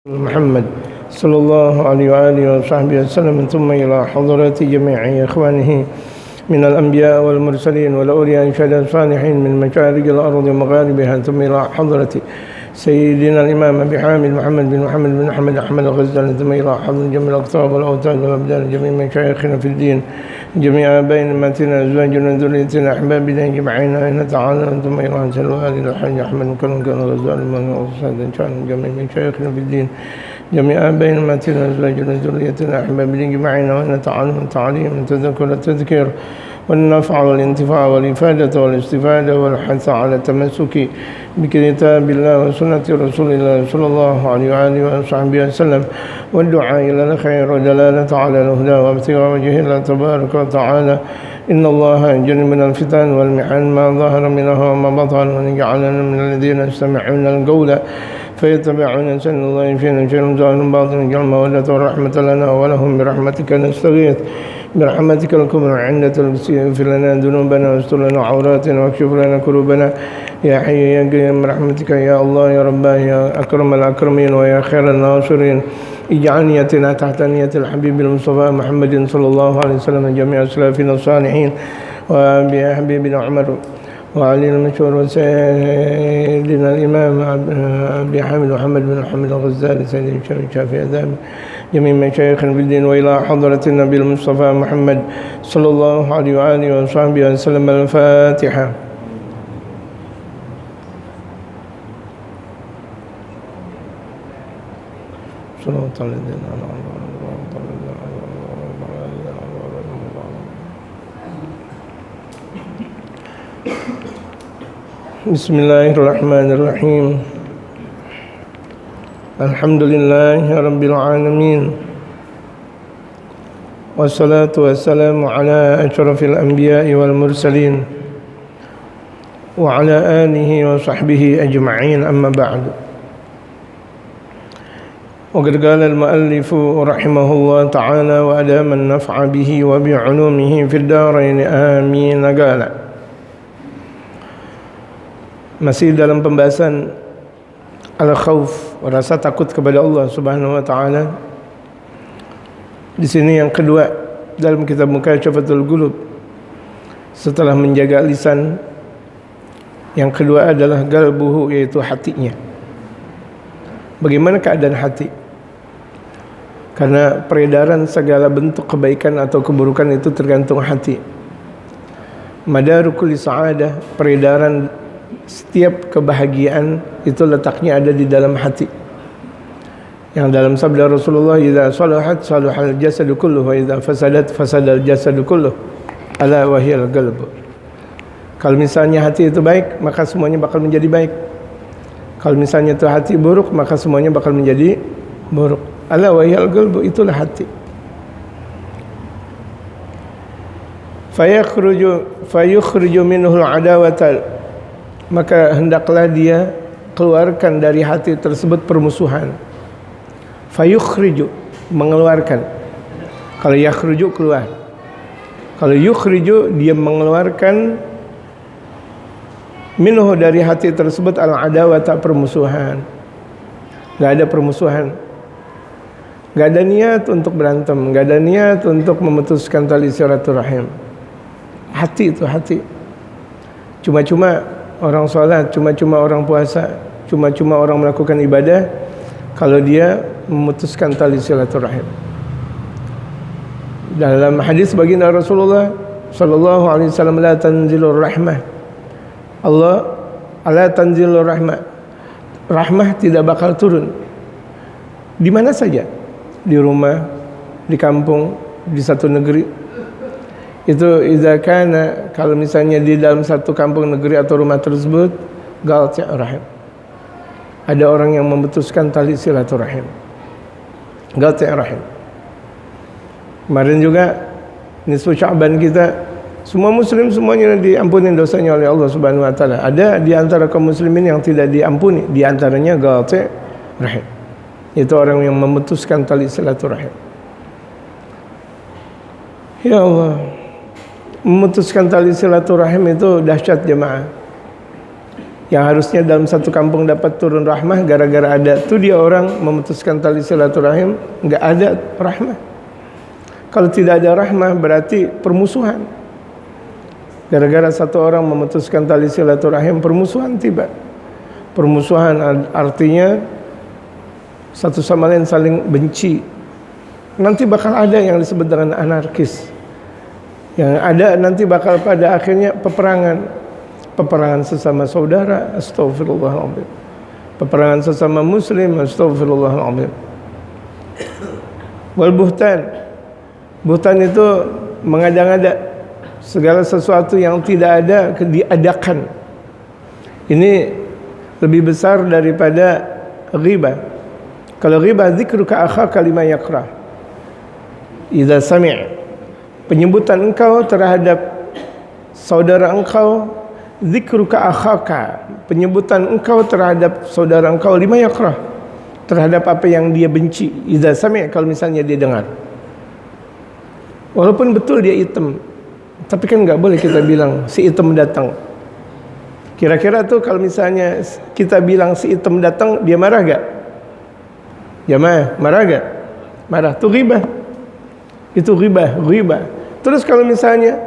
محمد صلى الله عليه وآله وصحبه وسلم ثم إلى حضرات جميع إخوانه من الأنبياء والمرسلين والأولياء والشهداء الصالحين من مشارق الأرض ومغاربها ثم إلى حضرة سيدنا الإمام أبي حامد محمد بن أحمد الغزالي ثم إلى حضرة جميع الأقطاب والأوتاد والأبدان جميع مشايخنا في الدين جميع آبائنا أمتنا أزواجنا ذريتنا أحبابنا جمعنا إن تعالى ثم إلى سلوى الحاج أحمد كان الغزالي من أستاذ كان جميع مشايخنا في الدين جميع آبائنا أمتنا أزواجنا ذريتنا أحبابنا جمعنا وإن تعلم تعليم تذكر التذكير والنفع والانتفاع والإفادة والاستفادة والحث على التمسك بكتاب الله وسنة رسول الله صلى الله عليه وآله وصحبه وسلم والدعاء إلى الخير ودلالة على الهدى وابتغاء وجه الله تبارك وتعالى إن الله يجري من الفتن والمحن ما ظهر منها وما بطن ونجعلنا من الذين يستمعون القول فيتبعون سن الله فينا شيء ظاهر باطن اجعل مودة ورحمة لنا ولهم برحمتك نستغيث برحمتك الكبرى عند تلبسي اغفر لنا ذنوبنا واستر لنا عوراتنا واكشف لنا كروبنا يا حي يا قيوم برحمتك يا الله يا رباه يا أكرم الأكرمين ويا خير الناصرين اجعل نيتنا تحت نية الحبيب المصطفى محمد صلى الله عليه وسلم جميع أسلافنا الصالحين وبحبيبنا عمر وعلي المشهور وسيدنا الإمام أبي حامد محمد بن أحمد الغزالي سيد الشافعي ذهب جميع مشايخنا في الدين وإلى حضرة النبي المصطفى محمد صلى الله عليه وآله وصحبه وسلم. الفاتحة. صلوات الذين بسم الله الرحمن الرحيم. الحمد لله رب العالمين والصلاة والسلام على أشرف الأنبياء والمرسلين وعلى آله وصحبه أجمعين أما بعد. وقد قال المؤلف رحمه الله تعالى وأدام النفع به وبعلومه في الدارين آمين. قال masih dalam pembahasan al-khauf, rasa takut kepada Allah Subhanahu wa taala. Di sini yang kedua dalam kitab Mukashafatul Qulub, setelah menjaga lisan, yang kedua adalah galbuhu, yaitu hatinya. Bagaimana keadaan hati? Karena peredaran segala bentuk kebaikan atau keburukan itu tergantung hati. Madaru kulli sa'adah, peredaran setiap kebahagiaan itu letaknya ada di dalam hati. Yang dalam sabda Rasulullah, "Idza salahat salahal jasadu kulluhu wa idza fasadat fasadal jasadu kulluhu ala wa hiyal qalb." Kalau misalnya hati itu baik, maka semuanya bakal menjadi baik. Kalau misalnya itu hati buruk, maka semuanya bakal menjadi buruk. Ala wa hiyal qalb, itulah hati. Fayukhriju minhu al-adawata, maka hendaklah dia keluarkan dari hati tersebut permusuhan. Fayukhriju, mengeluarkan. Kalau yakhruju, keluar. Kalau yukhriju, dia mengeluarkan minhu, dari hati tersebut, al-adawata, permusuhan. Gak ada permusuhan, gak ada niat untuk berantem, gak ada niat untuk memutuskan tali silaturahim. Hati itu hati. Cuma-cuma orang sholat, cuma-cuma orang puasa, cuma-cuma orang melakukan ibadah kalau dia memutuskan tali silaturahim. Dalam hadis baginda Rasulullah sallallahu alaihi wasallam, la tanzilur rahmah, Allah la tanzilur rahmah, rahmah tidak bakal turun di mana saja, di rumah, di kampung, di satu negeri. Itu idza kana, kalau misalnya di dalam satu kampung, negeri atau rumah tersebut galti' rahim, ada orang yang memutuskan tali silaturahim, galti' rahim. Kemarin juga nisfu Sya'ban kita, semua muslim semuanya diampuni dosanya oleh Allah Subhanahu wa taala. Ada di antara kaum muslimin yang tidak diampuni, di antaranya galti' rahim. Itu orang yang memutuskan tali silaturahim. Ya Allah, memutuskan tali silaturahim itu dahsyat jemaah. Yang harusnya dalam satu kampung dapat turun rahmah, gara-gara ada tuh dia orang memutuskan tali silaturahim, nggak ada rahmah. Kalau tidak ada rahmah berarti permusuhan. Gara-gara satu orang memutuskan tali silaturahim, permusuhan tiba. Permusuhan artinya satu sama lain saling benci. Nanti bakal ada yang disebut dengan anarkis. Yang ada nanti bakal pada akhirnya peperangan. Peperangan sesama saudara, astagfirullahaladzim. Peperangan sesama muslim, astagfirullahaladzim. Wal buhtan. Buhtan itu mengada-ngada segala sesuatu yang tidak ada diadakan. Ini lebih besar daripada ghibah. Kalau ghibah, dzikruka akhaka lima yakrah. Idza sami', penyebutan engkau terhadap saudara engkau, dzikruka akhaka, penyebutan engkau terhadap saudara engkau, lima yakrah, terhadap apa yang dia benci. Idza sami', kalau misalnya dia dengar. Walaupun betul dia hitam, tapi kan nggak boleh kita bilang si hitam datang. Kira-kira tuh kalau misalnya kita bilang si hitam datang, dia marah gak? Jamaah, marah gak? Marah, itu ghibah. Itu ghibah. Terus kalau misalnya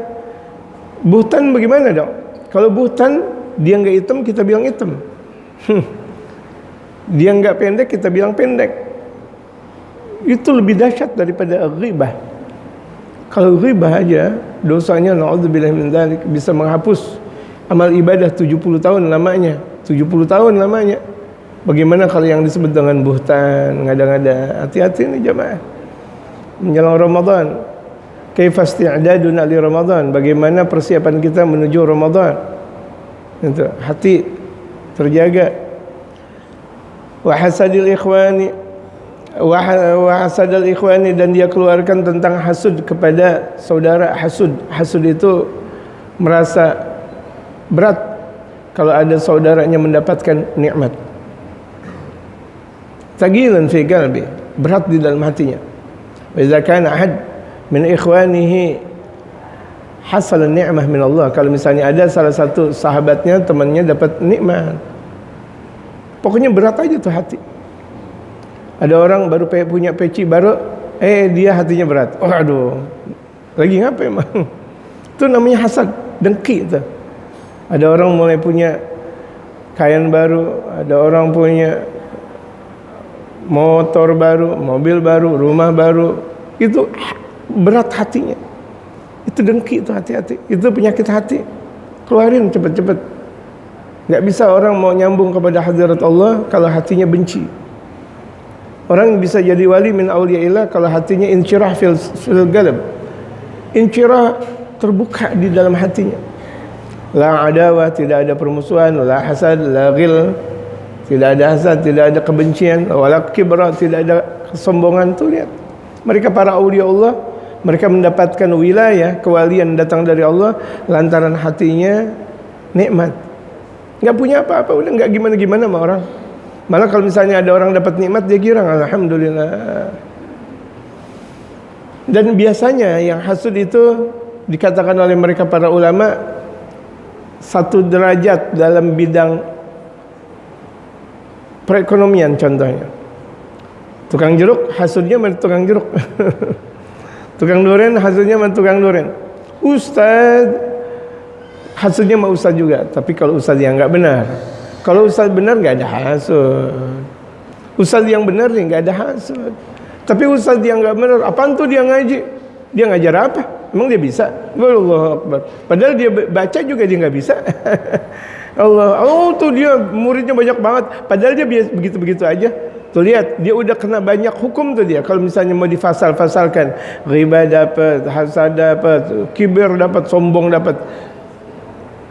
buhtan bagaimana dong? Kalau buhtan dia nggak hitam, kita bilang hitam. Dia nggak pendek, kita bilang pendek. Itu lebih dahsyat daripada ghibah. Kalau ghibah aja dosanya, na'udzubillah min dzalik, bisa menghapus amal ibadah 70 tahun lamanya. 70 tahun lamanya. Bagaimana kalau yang disebut dengan buhtan, ngada-ngada? Hati-hati nih jamaah. Menjelang Ramadan. Kaifa isti'daduna li Ramadan? Bagaimana persiapan kita menuju Ramadan? Itu hati terjaga. Wa hasadil ikhwani, wa hasadil ikhwani, dan dia keluarkan tentang hasud kepada saudara. Hasud itu merasa berat kalau ada saudaranya mendapatkan nikmat. Tagilan fi qalbi, berat di dalam hatinya. Wa idza kana ahad min ikhwanihi hasal ni'mah min Allah, kalau misalnya ada salah satu sahabatnya, temannya dapat nikmat, pokoknya berat aja tuh hati. Ada orang baru punya peci baru, dia hatinya berat. Oh aduh, lagi ngapa emang? Itu namanya hasad, dengki itu. Ada orang mulai punya kain baru, ada orang punya motor baru, mobil baru, rumah baru, itu berat hatinya. Itu dengki, itu hati-hati. Itu penyakit hati. Keluarin cepet-cepet. Gak bisa orang mau nyambung kepada hadirat Allah kalau hatinya benci. Orang bisa jadi wali min awliyaillah kalau hatinya insyirah fil galab. Insyirah, terbuka di dalam hatinya. La adawah, tidak ada permusuhan. La hasad, la ghil, tidak ada hasad, tidak ada kebencian. Wala kibra, tidak ada kesombongan. Tuh lihat, mereka para awliya Allah, mereka mendapatkan wilayah, kewalian datang dari Allah lantaran hatinya nikmat. Gak punya apa-apa, udah gak gimana-gimana sama orang. Malah kalau misalnya ada orang dapat nikmat, dia girang, alhamdulillah. Dan biasanya yang hasud itu dikatakan oleh mereka para ulama, satu derajat dalam bidang perekonomian. Contohnya tukang jeruk, hasudnya sama tukang jeruk. Tukang duren, hasudnya sama tukang duren. Ustaz, hasudnya sama ustaz juga. Tapi kalau ustaz yang gak benar, kalau ustaz benar gak ada hasud. Ustaz yang benar nih gak ada hasud. Tapi ustaz yang gak benar, apaan tuh dia ngaji? Dia ngajar apa? Emang dia bisa? Allahu Akbar. Padahal dia baca juga dia gak bisa. Allah, oh tuh dia muridnya banyak banget. Padahal dia begitu-begitu aja. Tuh lihat, dia udah kena banyak hukum tuh dia. Kalau misalnya mau difasal-fasalkan, ghibah dapat, hasad dapat, kibir dapat, sombong dapat.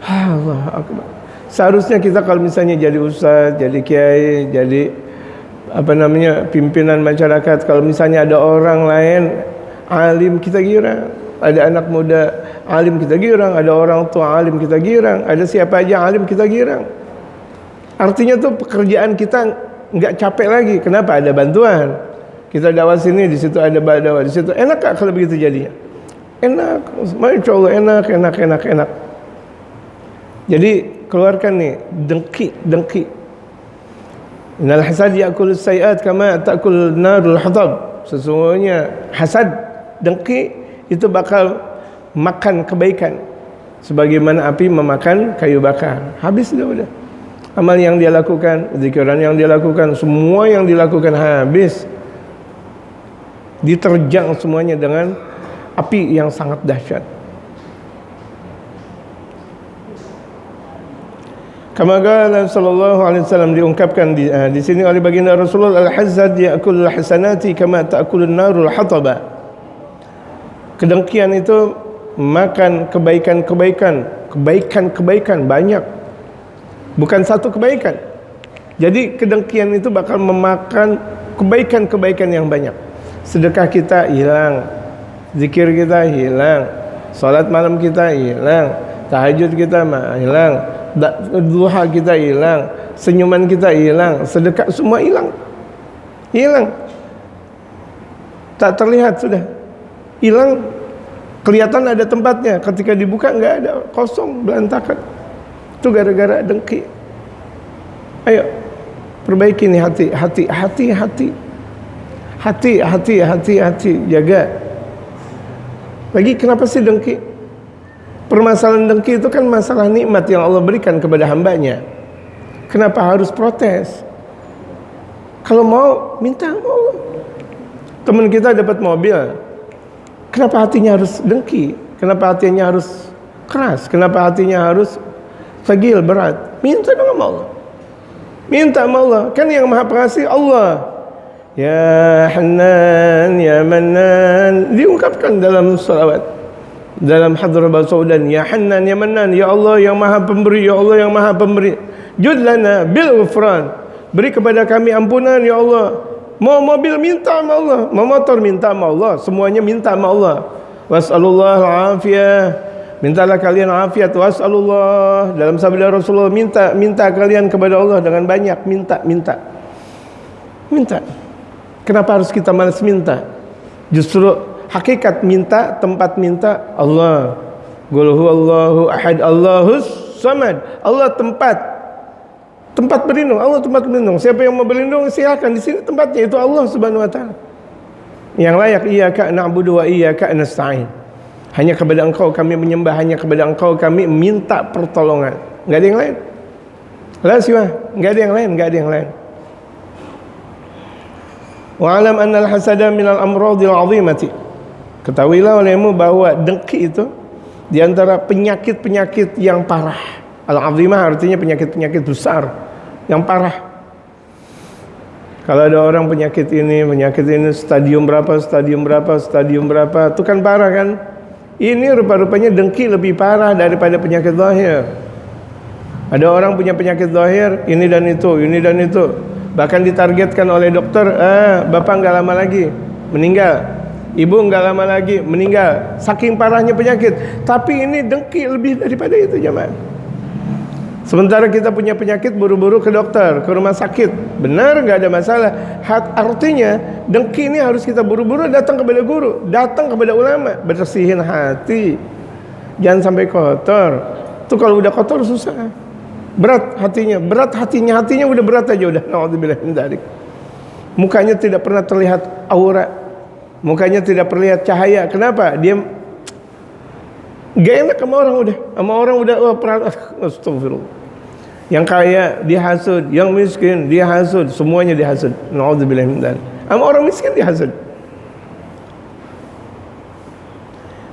Allah Akbar. Seharusnya kita kalau misalnya jadi ustaz, jadi kiai, jadi pimpinan masyarakat, kalau misalnya ada orang lain alim, kita girang. Ada anak muda alim, kita girang. Ada orang tua alim, kita girang. Ada siapa aja alim, kita girang. Artinya tuh pekerjaan kita nggak capek lagi. Kenapa? Ada bantuan. Kita dakwah sini, di situ ada dakwah, di situ. Enak gak kalau begitu jadinya? Enak. Masya Allah, enak. Jadi keluarkan nih dengki. Innal hasad ya'kulu sayiat kama ta'kul narul hatab. Sesungguhnya hasad, dengki itu bakal makan kebaikan sebagaimana api memakan kayu bakar. Habis udah. Amal yang dia lakukan, zikiran yang dia lakukan, semua yang dilakukan habis. Diterjang semuanya dengan api yang sangat dahsyat. Kama qala sallallahu alaihi wasallam, diungkapkan di sini oleh baginda Rasulullah, al-hasad ya'kulul hasanati kama ta'kulun narul hataba. Kedengkian itu makan kebaikan banyak, bukan satu kebaikan. Jadi kedengkian itu bakal memakan kebaikan yang banyak. Sedekah kita hilang, zikir kita hilang, salat malam kita hilang, tahajud kita hilang, duha kita hilang, senyuman kita hilang, sedekah semua hilang. Tak terlihat, sudah hilang. Kelihatan ada tempatnya, ketika dibuka nggak ada, kosong, berantakan. Itu gara-gara dengki. Ayo perbaiki nih hati, jaga. Lagi kenapa sih dengki? Permasalahan dengki itu kan masalah nikmat yang Allah berikan kepada hambanya. Kenapa harus protes? Kalau mau, minta sama Allah. Teman kita dapat mobil, kenapa hatinya harus dengki? Kenapa hatinya harus keras? Kenapa hatinya harus sagil, berat? Minta dong sama Allah. Minta sama Allah. Kan yang maha pengasih Allah. Ya Hanan, Ya Manan, diungkapkan dalam salawat, dalam hadrah Basaudan. Ya Hanan, Ya Manan, Ya Allah yang maha pemberi, Ya Allah yang maha pemberi. Judlana bil ghufran, beri kepada kami ampunan ya Allah. Mau mobil minta sama Allah, mau motor minta sama Allah, semuanya minta sama Allah. Was'alullah al-afiyah, mintalah kalian afiat. Was'alullah, dalam sabda Rasulullah, minta kalian kepada Allah dengan banyak, minta. Kenapa harus kita malas minta? Justru hakikat minta, tempat minta Allah. Qul huwallahu ahad, Allahus samad. Allah tempat berlindung, Allah tempat berlindung. Siapa yang mau berlindung silakan, di sini tempatnya, itu Allah Subhanahu wa taala. Yang layak iyyaka na'budu wa iyyaka nasta'in. Hanya kepada Engkau kami menyembah, hanya kepada Engkau kami minta pertolongan. Enggak ada yang lain. La siwa, enggak ada yang lain. Wa alam anna al-hasada min al-amradil 'azimati. Ketahuilah olehmu bahwa dengki itu di antara penyakit-penyakit yang parah. Al-'azimah artinya penyakit-penyakit besar yang parah. Kalau ada orang penyakit ini stadium berapa, itu kan parah kan? Ini rupa-rupanya dengki lebih parah daripada penyakit zahir. Ada orang punya penyakit zahir ini dan itu. Bahkan ditargetkan oleh dokter, bapak nggak lama lagi meninggal, ibu nggak lama lagi meninggal, saking parahnya penyakit. Tapi ini dengki lebih daripada itu jemaah. Sementara kita punya penyakit, buru-buru ke dokter, ke rumah sakit. Benar, nggak ada masalah. Artinya dengki ini harus kita buru-buru datang kepada guru, datang kepada ulama, bersihin hati, jangan sampai kotor. Itu kalau udah kotor susah. Berat hatinya udah berat aja udah. Naudzubillah min dzalik. Mukanya tidak pernah terlihat aura, mukanya tidak terlihat cahaya. Kenapa? Dia gak enak sama orang udah astagfirullah. Yang kaya dihasud, yang miskin dihasud, semuanya dihasud. Naudzubillah min dzalik. Sama orang miskin dihasud.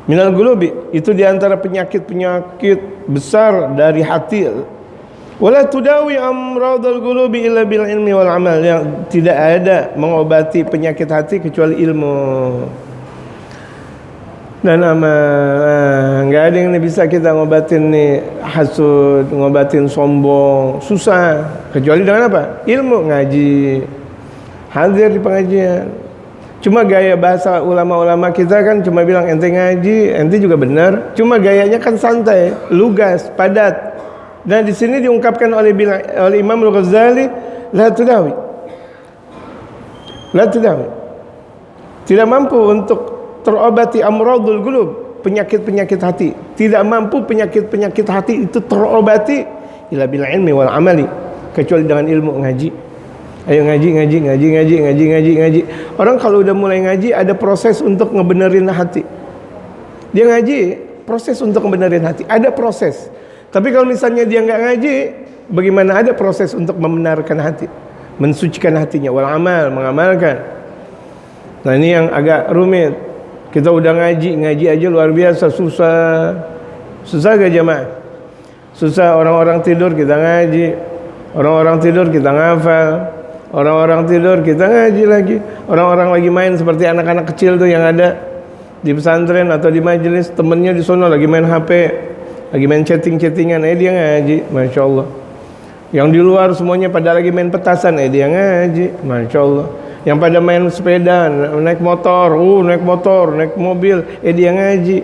Minal gulubi, itu diantara penyakit besar dari hati. Wala tudawi amradul gulubi illa bil ilmi wal amal. Yang tidak ada mengobati penyakit hati kecuali ilmu dan amal. Nggak ada yang bisa kita ngobatin nih hasud, ngobatin sombong, susah kecuali dengan apa? Ilmu, ngaji, hadir di pengajian. Cuma gaya bahasa ulama-ulama kita kan cuma bilang ente ngaji, ente juga benar. Cuma gayanya kan santai, lugas, padat. Nah di sini diungkapkan oleh Imam Al-Ghazali, la tudawi, tidak mampu untuk terobati amradul qulub, penyakit-penyakit hati. Tidak mampu penyakit-penyakit hati itu terobati illa bil ilmi wal amali, kecuali dengan ilmu ngaji. Ayo ngaji. Orang kalau udah mulai ngaji ada proses untuk ngebenerin hati. Dia ngaji, proses untuk ngebenerin hati, ada proses. Tapi kalau misalnya dia nggak ngaji, bagaimana ada proses untuk membenarkan hati, mensucikan hatinya, wal amal, mengamalkan. Nah ini yang agak rumit. Kita udah ngaji aja luar biasa susah gak jemaah? Susah. Orang-orang tidur kita ngaji, orang-orang tidur kita ngafal, orang-orang tidur kita ngaji lagi, orang-orang lagi main seperti anak-anak kecil tuh yang ada di pesantren atau di majelis, temennya di sono lagi main HP, lagi main chattingan, dia ngaji, masya Allah. Yang di luar semuanya pada lagi main petasan, dia ngaji, masya Allah. Yang pada main sepeda, naik motor, naik mobil, dia ngaji.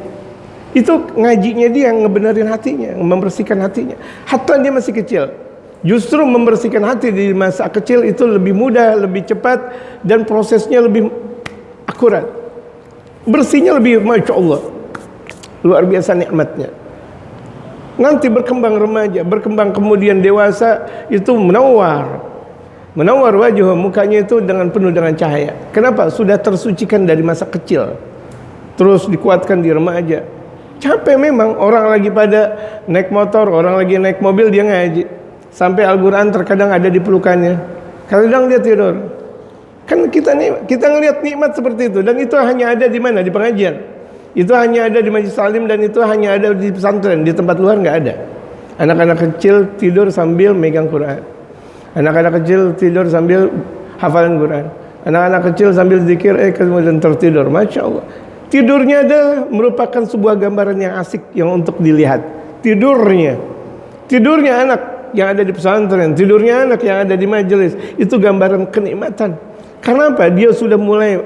Itu ngajinya dia yang ngebenerin hatinya, membersihkan hatinya. Hatta dia masih kecil. Justru membersihkan hati di masa kecil itu lebih mudah, lebih cepat, dan prosesnya lebih akurat. Bersihnya lebih, masya Allah, luar biasa nikmatnya. Nanti berkembang remaja, berkembang kemudian dewasa, itu menawar wajah, mukanya itu penuh dengan cahaya. Kenapa? Sudah tersucikan dari masa kecil, terus dikuatkan di remaja. Capek memang, orang lagi pada naik motor, orang lagi naik mobil, dia ngaji. Sampai Al-Quran terkadang ada di pelukannya, kadang dia tidur. Kan kita ngelihat nikmat seperti itu, dan itu hanya ada di mana? Di pengajian. Itu hanya ada di majelis salim, dan itu hanya ada di pesantren. Di tempat luar nggak ada. Anak-anak kecil tidur sambil megang Quran. Anak-anak kecil tidur sambil hafalan Quran. Anak-anak kecil sambil zikir, kemudian tertidur. Masya Allah. Tidurnya adalah merupakan sebuah gambaran yang asik, yang untuk dilihat. Tidurnya anak yang ada di pesantren, tidurnya anak yang ada di majelis, itu gambaran kenikmatan. Karena apa? Dia sudah mulai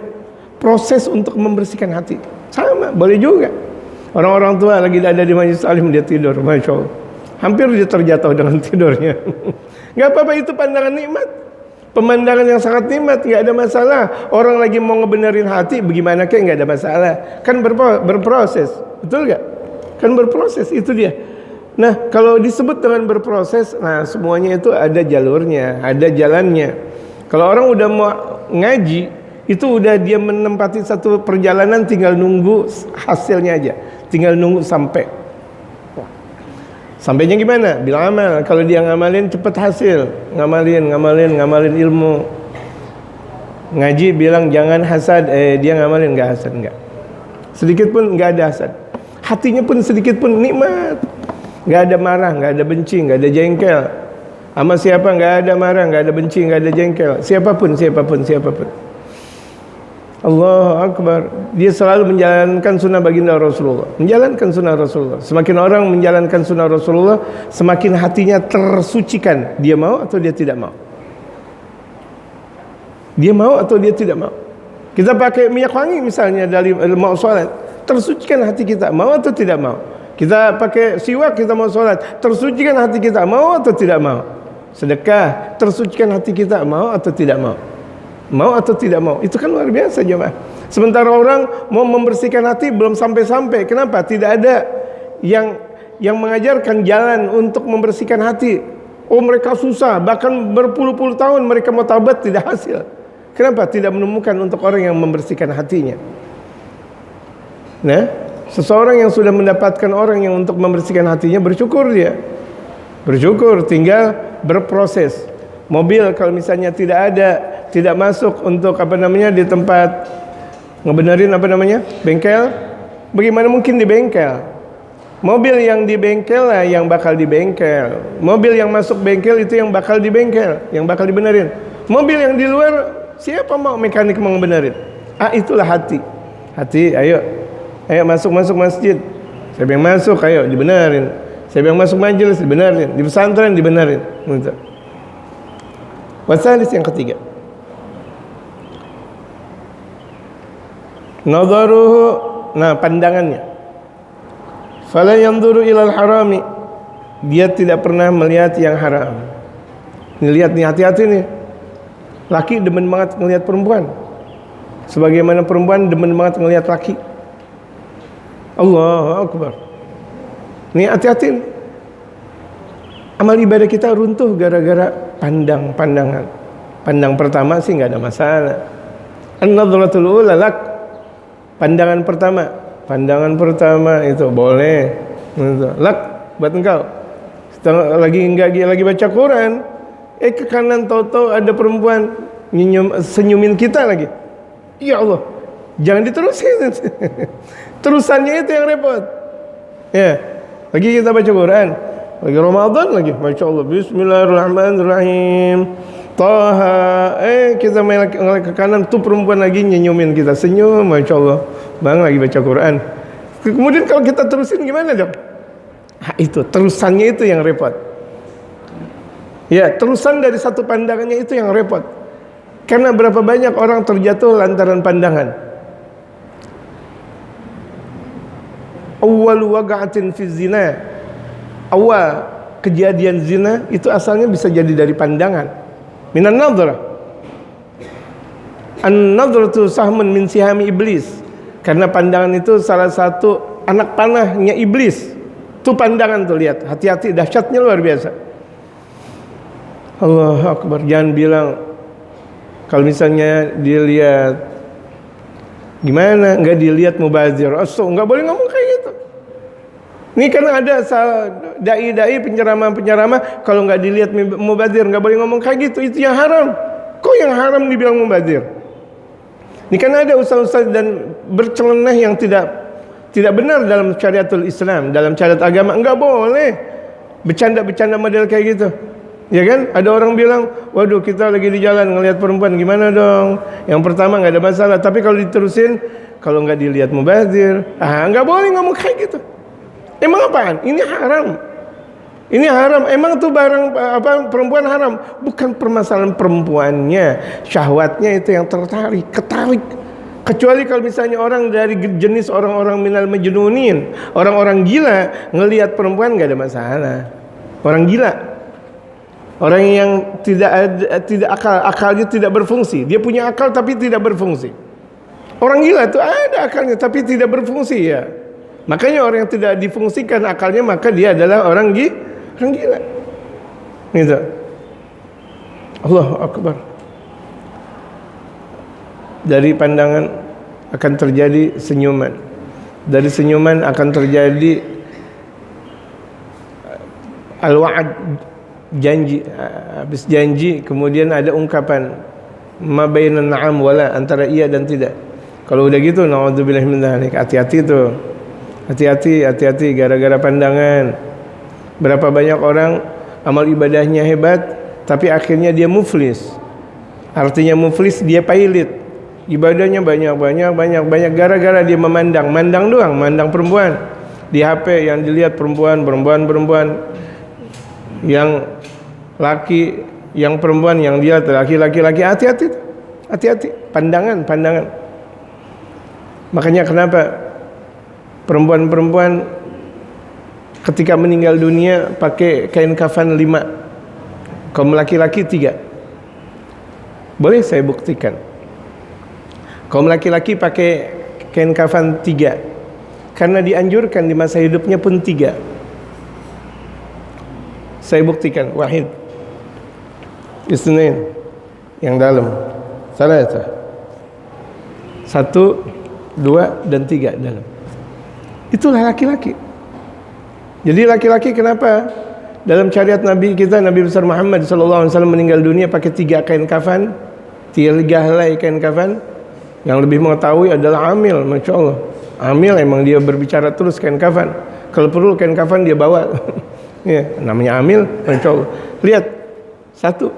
proses untuk membersihkan hati. Sama, boleh juga. Orang-orang tua lagi ada di majelis alim, dia tidur, masya Allah. Hampir dia terjatuh dengan tidurnya. Gak apa-apa, itu pandangan nikmat, pemandangan yang sangat nikmat, gak ada masalah. Orang lagi mau ngebenerin hati, bagaimana kayak gak ada masalah. Kan berproses, betul gak? Kan berproses, itu dia. Nah kalau disebut dengan berproses, nah semuanya itu ada jalurnya, ada jalannya. Kalau orang udah mau ngaji, itu udah dia menempati satu perjalanan, tinggal nunggu hasilnya aja, tinggal nunggu sampainya gimana? Bila amal. Kalau dia ngamalin cepat hasil, ngamalin ilmu. Ngaji bilang jangan hasad, dia ngamalin nggak hasad, nggak. Sedikit pun nggak ada hasad. Hatinya pun sedikit pun nikmat. Nggak ada marah, nggak ada benci, nggak ada jengkel. Sama siapa nggak ada marah, nggak ada benci, nggak ada jengkel. Siapapun. Allahu Akbar. Dia selalu menjalankan sunnah baginda Rasulullah. Semakin orang menjalankan sunnah Rasulullah, semakin hatinya tersucikan. Dia mau atau dia tidak mau? Kita pakai minyak wangi misalnya dari mau sholat, tersucikan hati kita. Mau atau tidak mau? Kita pakai siwak, kita mau sholat, tersucikan hati kita. Mau atau tidak mau? Sedekah, tersucikan hati kita. Mau atau tidak mau? Mau atau tidak mau? Itu kan luar biasa jemaah. Sementara orang mau membersihkan hati belum sampai-sampai. Kenapa? Tidak ada yang mengajarkan jalan untuk membersihkan hati. Oh, mereka susah, bahkan berpuluh-puluh tahun mereka mau taubat tidak hasil. Kenapa? Tidak menemukan untuk orang yang membersihkan hatinya. Nah, seseorang yang sudah mendapatkan orang yang untuk membersihkan hatinya, bersyukur dia. Bersyukur, tinggal berproses. Mobil kalau misalnya tidak masuk untuk di tempat ngebenerin bengkel, bagaimana mungkin di bengkel? Mobil yang di bengkel lah yang bakal di bengkel. Mobil yang masuk bengkel itu yang bakal di bengkel, yang bakal dibenerin. Mobil yang di luar, siapa mau mekanik mau ngebenerin? Itulah hati. Ayo masuk masjid. Saya yang masuk, ayo dibenerin. Saya yang masuk majelis dibenerin, di pesantren dibenerin. Gitu. Wasalis yang ketiga, nadaruhu, pandangannya. Fala yanzuru ilal harami, dia tidak pernah melihat yang haram. Ini lihat nih, hati-hati nih. Laki demen banget ngelihat perempuan, sebagaimana perempuan demen banget ngelihat laki. Allahu Akbar. Nih hati-hati. Amal ibadah kita runtuh gara-gara pandangan. Pandang pertama sih nggak ada masalah. An-nadratul ula lak. Pandangan pertama itu boleh. Lak buat engkau. Lagi baca Quran, ke kanan tahu-tahu ada perempuan senyumin kita lagi. Ya Allah, jangan diterusin. Terusannya itu yang repot. Ya, lagi kita baca Quran, lagi Ramadan lagi, masya Allah, Bismillahirrahmanirrahim. Taha, kita main ke kanan tuh perempuan lagi nyenyumin kita, senyum, masya Allah, bang lagi baca Quran. Kemudian kalau kita terusin gimana dong? Itu terusannya itu yang repot. Ya, terusan dari satu pandangannya itu yang repot. Karena berapa banyak orang terjatuh lantaran pandangan. Awal waqa'atin fi zina. Awal kejadian zina itu asalnya bisa jadi dari pandangan. Minan nadhrah. An-nadhratu sahmun min sihami iblis. Karena pandangan itu salah satu anak panahnya iblis. Itu pandangan tuh, lihat, hati-hati, dahsyatnya luar biasa. Allahu Akbar. Jangan bilang kalau misalnya dilihat gimana, enggak dilihat mubazir. Enggak boleh ngomong kayak gitu. Ini karena ada dai-dai penceramah kalau enggak dilihat mubazir, enggak boleh ngomong kayak gitu. Itu yang haram. Kok yang haram dibilang mubazir? Ini karena ada ustaz-ustaz dan berceleneh yang tidak benar dalam syariatul Islam, dalam syariat agama. Enggak boleh bercanda-bercanda model kayak gitu. Ya kan? Ada orang bilang, waduh kita lagi di jalan ngelihat perempuan, gimana dong? Yang pertama nggak ada masalah, tapi kalau diterusin, kalau nggak dilihat mubazir, nggak boleh ngomong kayak gitu. Emang apaan? Ini haram. Ini haram. Emang tuh barang perempuan haram? Bukan permasalahan perempuannya, syahwatnya itu yang ketarik. Kecuali kalau misalnya orang dari jenis orang-orang minal majnunin, orang-orang gila ngelihat perempuan nggak ada masalah. Orang gila, orang yang tidak akalnya tidak berfungsi. Dia punya akal tapi tidak berfungsi. Orang gila itu ada akalnya tapi tidak berfungsi ya. Makanya orang yang tidak difungsikan akalnya, maka dia adalah orang gila. Gitu. Allahu Akbar. Dari pandangan akan terjadi senyuman. Dari senyuman akan terjadi al-wa'ad, janji. Habis janji kemudian ada ungkapan ma bainan na'am wala, antara iya dan tidak. Kalau udah gitu naudzubillahi min dzalik. Hati-hati tuh. Hati-hati gara-gara pandangan. Berapa banyak orang amal ibadahnya hebat tapi akhirnya dia muflis. Artinya muflis, dia pailit. Ibadahnya banyak gara-gara dia mandang doang, mandang perempuan. Di HP yang dilihat perempuan, yang laki, yang perempuan yang dilihat laki. Hati-hati pandangan. Makanya kenapa perempuan ketika meninggal dunia pakai kain kafan 5, kaum laki-laki 3. Boleh saya buktikan. Kaum laki-laki pakai kain kafan 3 karena dianjurkan di masa hidupnya pun 3. Saya buktikan. Wahid, Isnin, yang dalam, salah itu 1, 2, dan 3 dalam. Itulah laki-laki. Jadi laki-laki kenapa dalam syariat Nabi kita, Nabi besar Muhammad SAW meninggal dunia pakai 3 kain kafan, 3 helai kain kafan. Yang lebih mengetahui adalah Amil, masya Allah. Amil emang dia berbicara terus kain kafan. Kalau perlu kain kafan dia bawa. Ya, namanya Amil, masya Allah. Lihat, 1,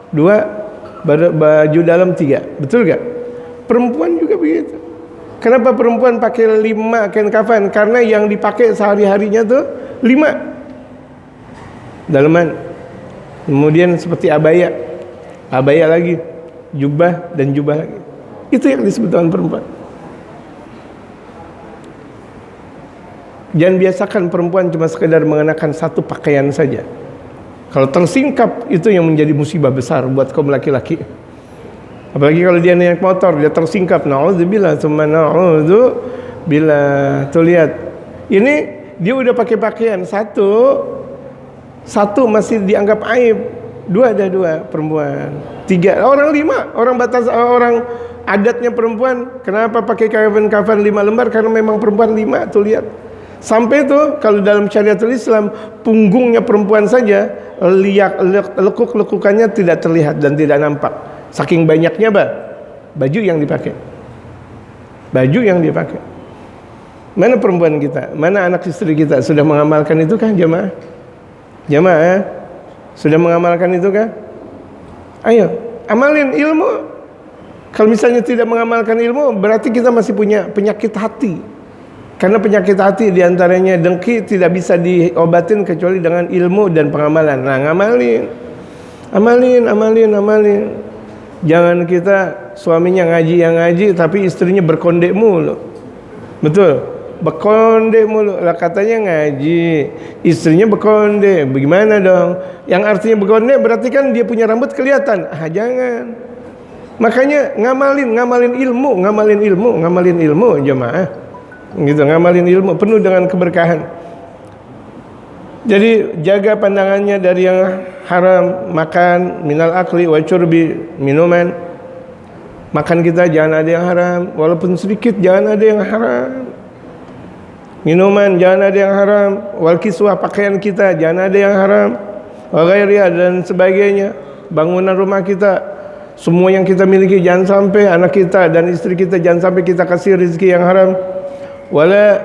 2, baju dalam 3, betul gak? Perempuan juga begitu. Kenapa perempuan pakai 5 kain kafan? Karena yang dipakai sehari-harinya tuh 5 daleman. Kemudian seperti abaya lagi, jubah dan jubah lagi. Itu yang disebut dengan perempuan. Jangan biasakan perempuan cuma sekedar mengenakan 1 pakaian saja. Kalau tersingkap itu yang menjadi musibah besar buat kaum laki-laki. Apalagi kalau dia naik motor, dia tersingkap. Na'udzubillah, tsumma na'udzubillah. Tuh lihat. Ini dia udah pakai pakaian 1, Satu masih dianggap aib, dua ada dua perempuan, tiga orang, lima orang batas orang adatnya perempuan. Kenapa pakai kafan 5 lembar? Karena memang perempuan 5 tuh, lihat. Sampai tuh kalau dalam syariatul Islam punggungnya perempuan saja lekuk-lekukannya tidak terlihat dan tidak nampak. Saking banyaknya baju yang dipakai. Baju yang dipakai. Mana perempuan kita? Mana anak istri kita? Sudah mengamalkan itu kan jamaah? Jamaah sudah mengamalkan itu kan? Ayo, amalin ilmu. Kalau misalnya tidak mengamalkan ilmu, berarti kita masih punya penyakit hati. Karena penyakit hati diantaranya dengki tidak bisa diobatin kecuali dengan ilmu dan pengamalan. Nah, amalin. Jangan kita suaminya ngaji tapi istrinya berkonde mulu. Betul? Berkonde mulu. Lah katanya ngaji, istrinya berkonde. Bagaimana dong? Yang artinya berkonde berarti kan dia punya rambut kelihatan. Jangan. Makanya ngamalin ilmu jemaah. Gitu, ngamalin ilmu penuh dengan keberkahan. Jadi jaga pandangannya dari yang haram, makan minal akli wa syurbi, minuman. Makan kita jangan ada yang haram, walaupun sedikit jangan ada yang haram. Minuman jangan ada yang haram, wal kiswah pakaian kita jangan ada yang haram, wa ghairiha dan sebagainya. Bangunan rumah kita, semua yang kita miliki jangan sampai anak kita dan istri kita jangan sampai kita kasih rezeki yang haram. Wala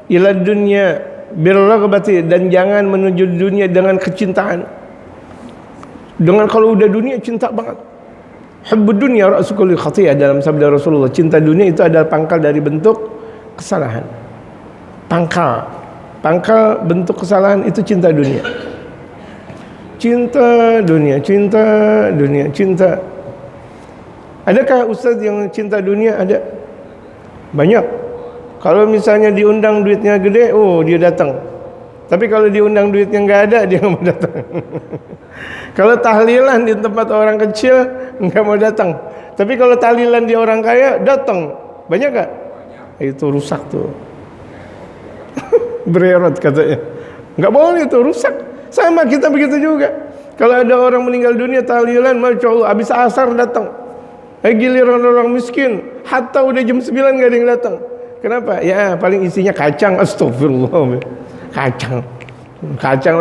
ila dunya birraghbati, dan jangan menuju dunia dengan kecintaan. Dengan kalau udah dunia cinta banget. Hubbud dunya ra'su kulli khati'ah, dalam sabda Rasulullah. Cinta dunia itu adalah pangkal dari bentuk kesalahan. Pangkal bentuk kesalahan itu cinta dunia. Cinta dunia. Adakah ustaz yang cinta dunia? Ada. Banyak. Kalau misalnya diundang duitnya gede, dia datang. Tapi kalau diundang duitnya nggak ada, dia nggak mau datang. Kalau tahlilan di tempat orang kecil, nggak mau datang. Tapi kalau tahlilan di orang kaya, datang. Banyak nggak? Itu rusak tuh. Bererot katanya. Nggak boleh itu, rusak. Sama kita begitu juga. Kalau ada orang meninggal dunia tahlilan, masya Allah, habis asar datang. Giliran orang miskin, hatta udah jam 9 nggak ada yang datang. Kenapa? Ya paling isinya kacang. Astagfirullah. Kacang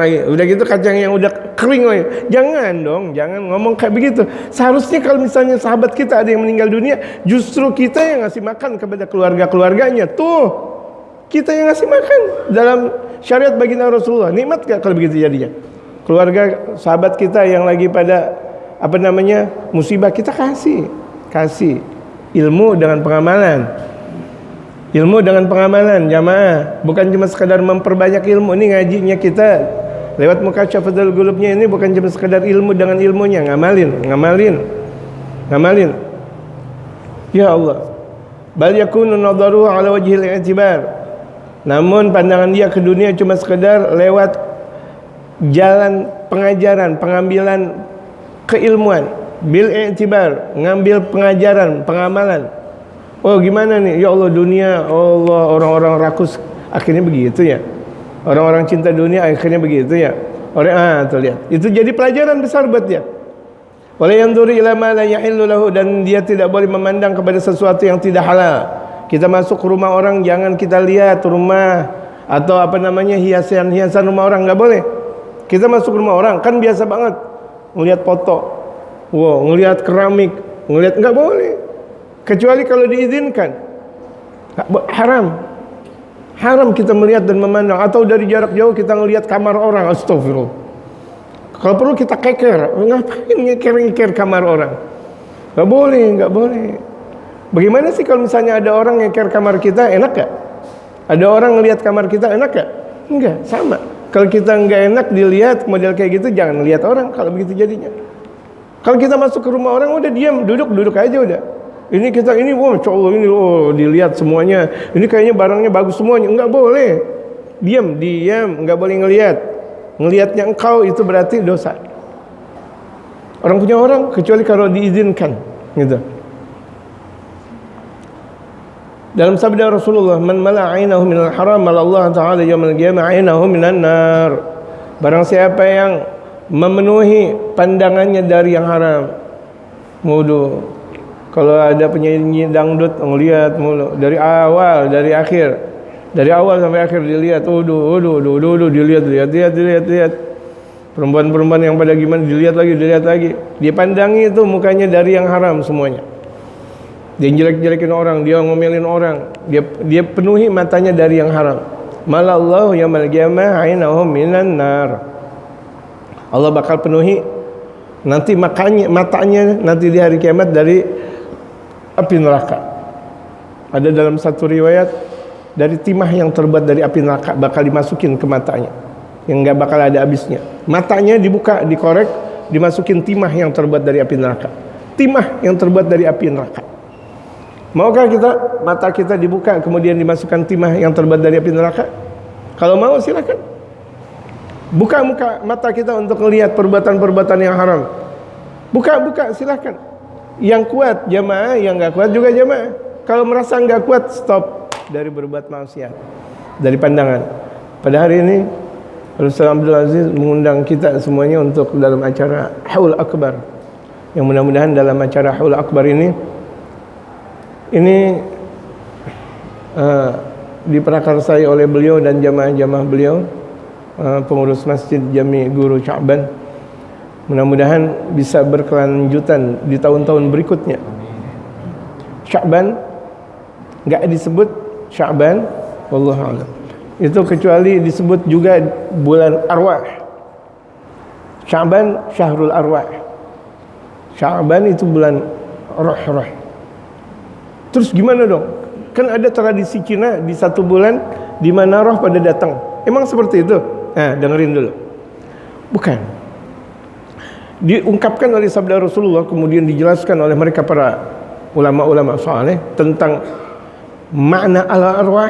lagi. Udah gitu kacang yang udah kering lagi. Jangan dong, jangan ngomong kayak begitu. Seharusnya kalau misalnya sahabat kita ada yang meninggal dunia, justru kita yang ngasih makan kepada keluarga-keluarganya. Tuh, kita yang ngasih makan. Dalam syariat baginda Rasulullah, nikmat gak kalau begitu jadinya? Keluarga sahabat kita yang lagi pada musibah, kita kasih ilmu dengan pengamalan. Ilmu dengan pengamalan jamaah, bukan cuma sekadar memperbanyak ilmu. Ini ngajinya kita lewat Mukasyafatul Qulubnya ini bukan cuma sekadar ilmu dengan ilmunya, ngamalin. Ya Allah, bal yakunu nadaruhu ala wajhil i'tibar. Namun pandangan dia ke dunia cuma sekadar lewat jalan pengajaran, pengambilan keilmuan, bil i'tibar, ngambil pengajaran, pengamalan. Oh gimana nih, ya Allah dunia, Allah orang-orang rakus akhirnya begitu ya. Orang-orang cinta dunia akhirnya begitu ya. Tuh lihat. Itu jadi pelajaran besar buat dia. Wala yanzuru ila ma la yahillu lahu, dan dia tidak boleh memandang kepada sesuatu yang tidak halal. Kita masuk ke rumah orang, jangan kita lihat rumah atau hiasan rumah orang, nggak boleh. Kita masuk ke rumah orang kan biasa banget ngelihat foto, ngelihat keramik, nggak boleh. Kecuali kalau diizinkan. Haram kita melihat dan memandang. Atau dari jarak jauh kita melihat kamar orang. Astagfirullah. Kalau perlu kita keker. Ngapain ngeker kamar orang? Gak boleh. Bagaimana sih kalau misalnya ada orang ngeker kamar kita, enak gak? Ada orang ngelihat kamar kita, enak gak? Enggak, sama. Kalau kita nggak enak dilihat model kayak gitu, jangan lihat orang kalau begitu jadinya. Kalau kita masuk ke rumah orang, udah diam, duduk aja udah. Ini kita Allah ini dilihat semuanya. Ini kayaknya barangnya bagus semuanya. Enggak boleh. Diam, enggak boleh ngelihat. Ngelihatnya engkau itu berarti dosa. Orang punya orang kecuali kalau diizinkan, gitu. Dalam sabda Rasulullah, man mala 'ainahu minal haram, Allah Ta'ala yaumil qiyamah 'ainahu minan nar. Barang siapa yang memenuhi pandangannya dari yang haram, wudu. Kalau ada penyanyi dangdut ngelihat mulu dari awal, dari akhir, dari awal sampai akhir dilihat, wudu, dilihat. Perempuan-perempuan yang pada gimana dilihat lagi. Dia pandangi itu mukanya dari yang haram semuanya. Dia jelek-jelekin orang, dia ngomelin orang, dia penuhi matanya dari yang haram. Malallahu yaumil qiyamah ainahum minan nar. Allah bakal penuhi nanti matanya nanti di hari kiamat dari api neraka. Ada dalam satu riwayat dari timah yang terbuat dari api neraka bakal dimasukin ke matanya, yang enggak bakal ada habisnya. Matanya dibuka, dikorek, dimasukin timah yang terbuat dari api neraka. Timah yang terbuat dari api neraka. Maukah mata kita dibuka kemudian dimasukkan timah yang terbuat dari api neraka? Kalau mau silakan. Buka mata kita untuk melihat perbuatan-perbuatan yang haram. Buka silakan. Yang kuat jamaah, yang enggak kuat juga jamaah. Kalau merasa enggak kuat, stop dari berbuat maksiat, dari pandangan. Pada hari ini Rasulullah Abdul Aziz mengundang kita semuanya untuk dalam acara Haul Akbar. Yang mudah-mudahan dalam acara Haul Akbar ini diprakarsai oleh beliau dan jamaah-jamaah beliau, pengurus Masjid Jami Guru Sya'ban. Mudah-mudahan bisa berkelanjutan di tahun-tahun berikutnya. Sya'ban enggak disebut Sya'ban, wallahu a'lam. Itu kecuali disebut juga bulan arwah. Sya'ban syahrul arwah. Sya'ban itu bulan roh-roh. Terus gimana dong? Kan ada tradisi Cina di satu bulan di mana roh pada datang. Emang seperti itu? Nah, dengerin dulu. Bukan. Diungkapkan oleh sabda Rasulullah, kemudian dijelaskan oleh mereka para ulama-ulama saleh tentang makna al-arwah,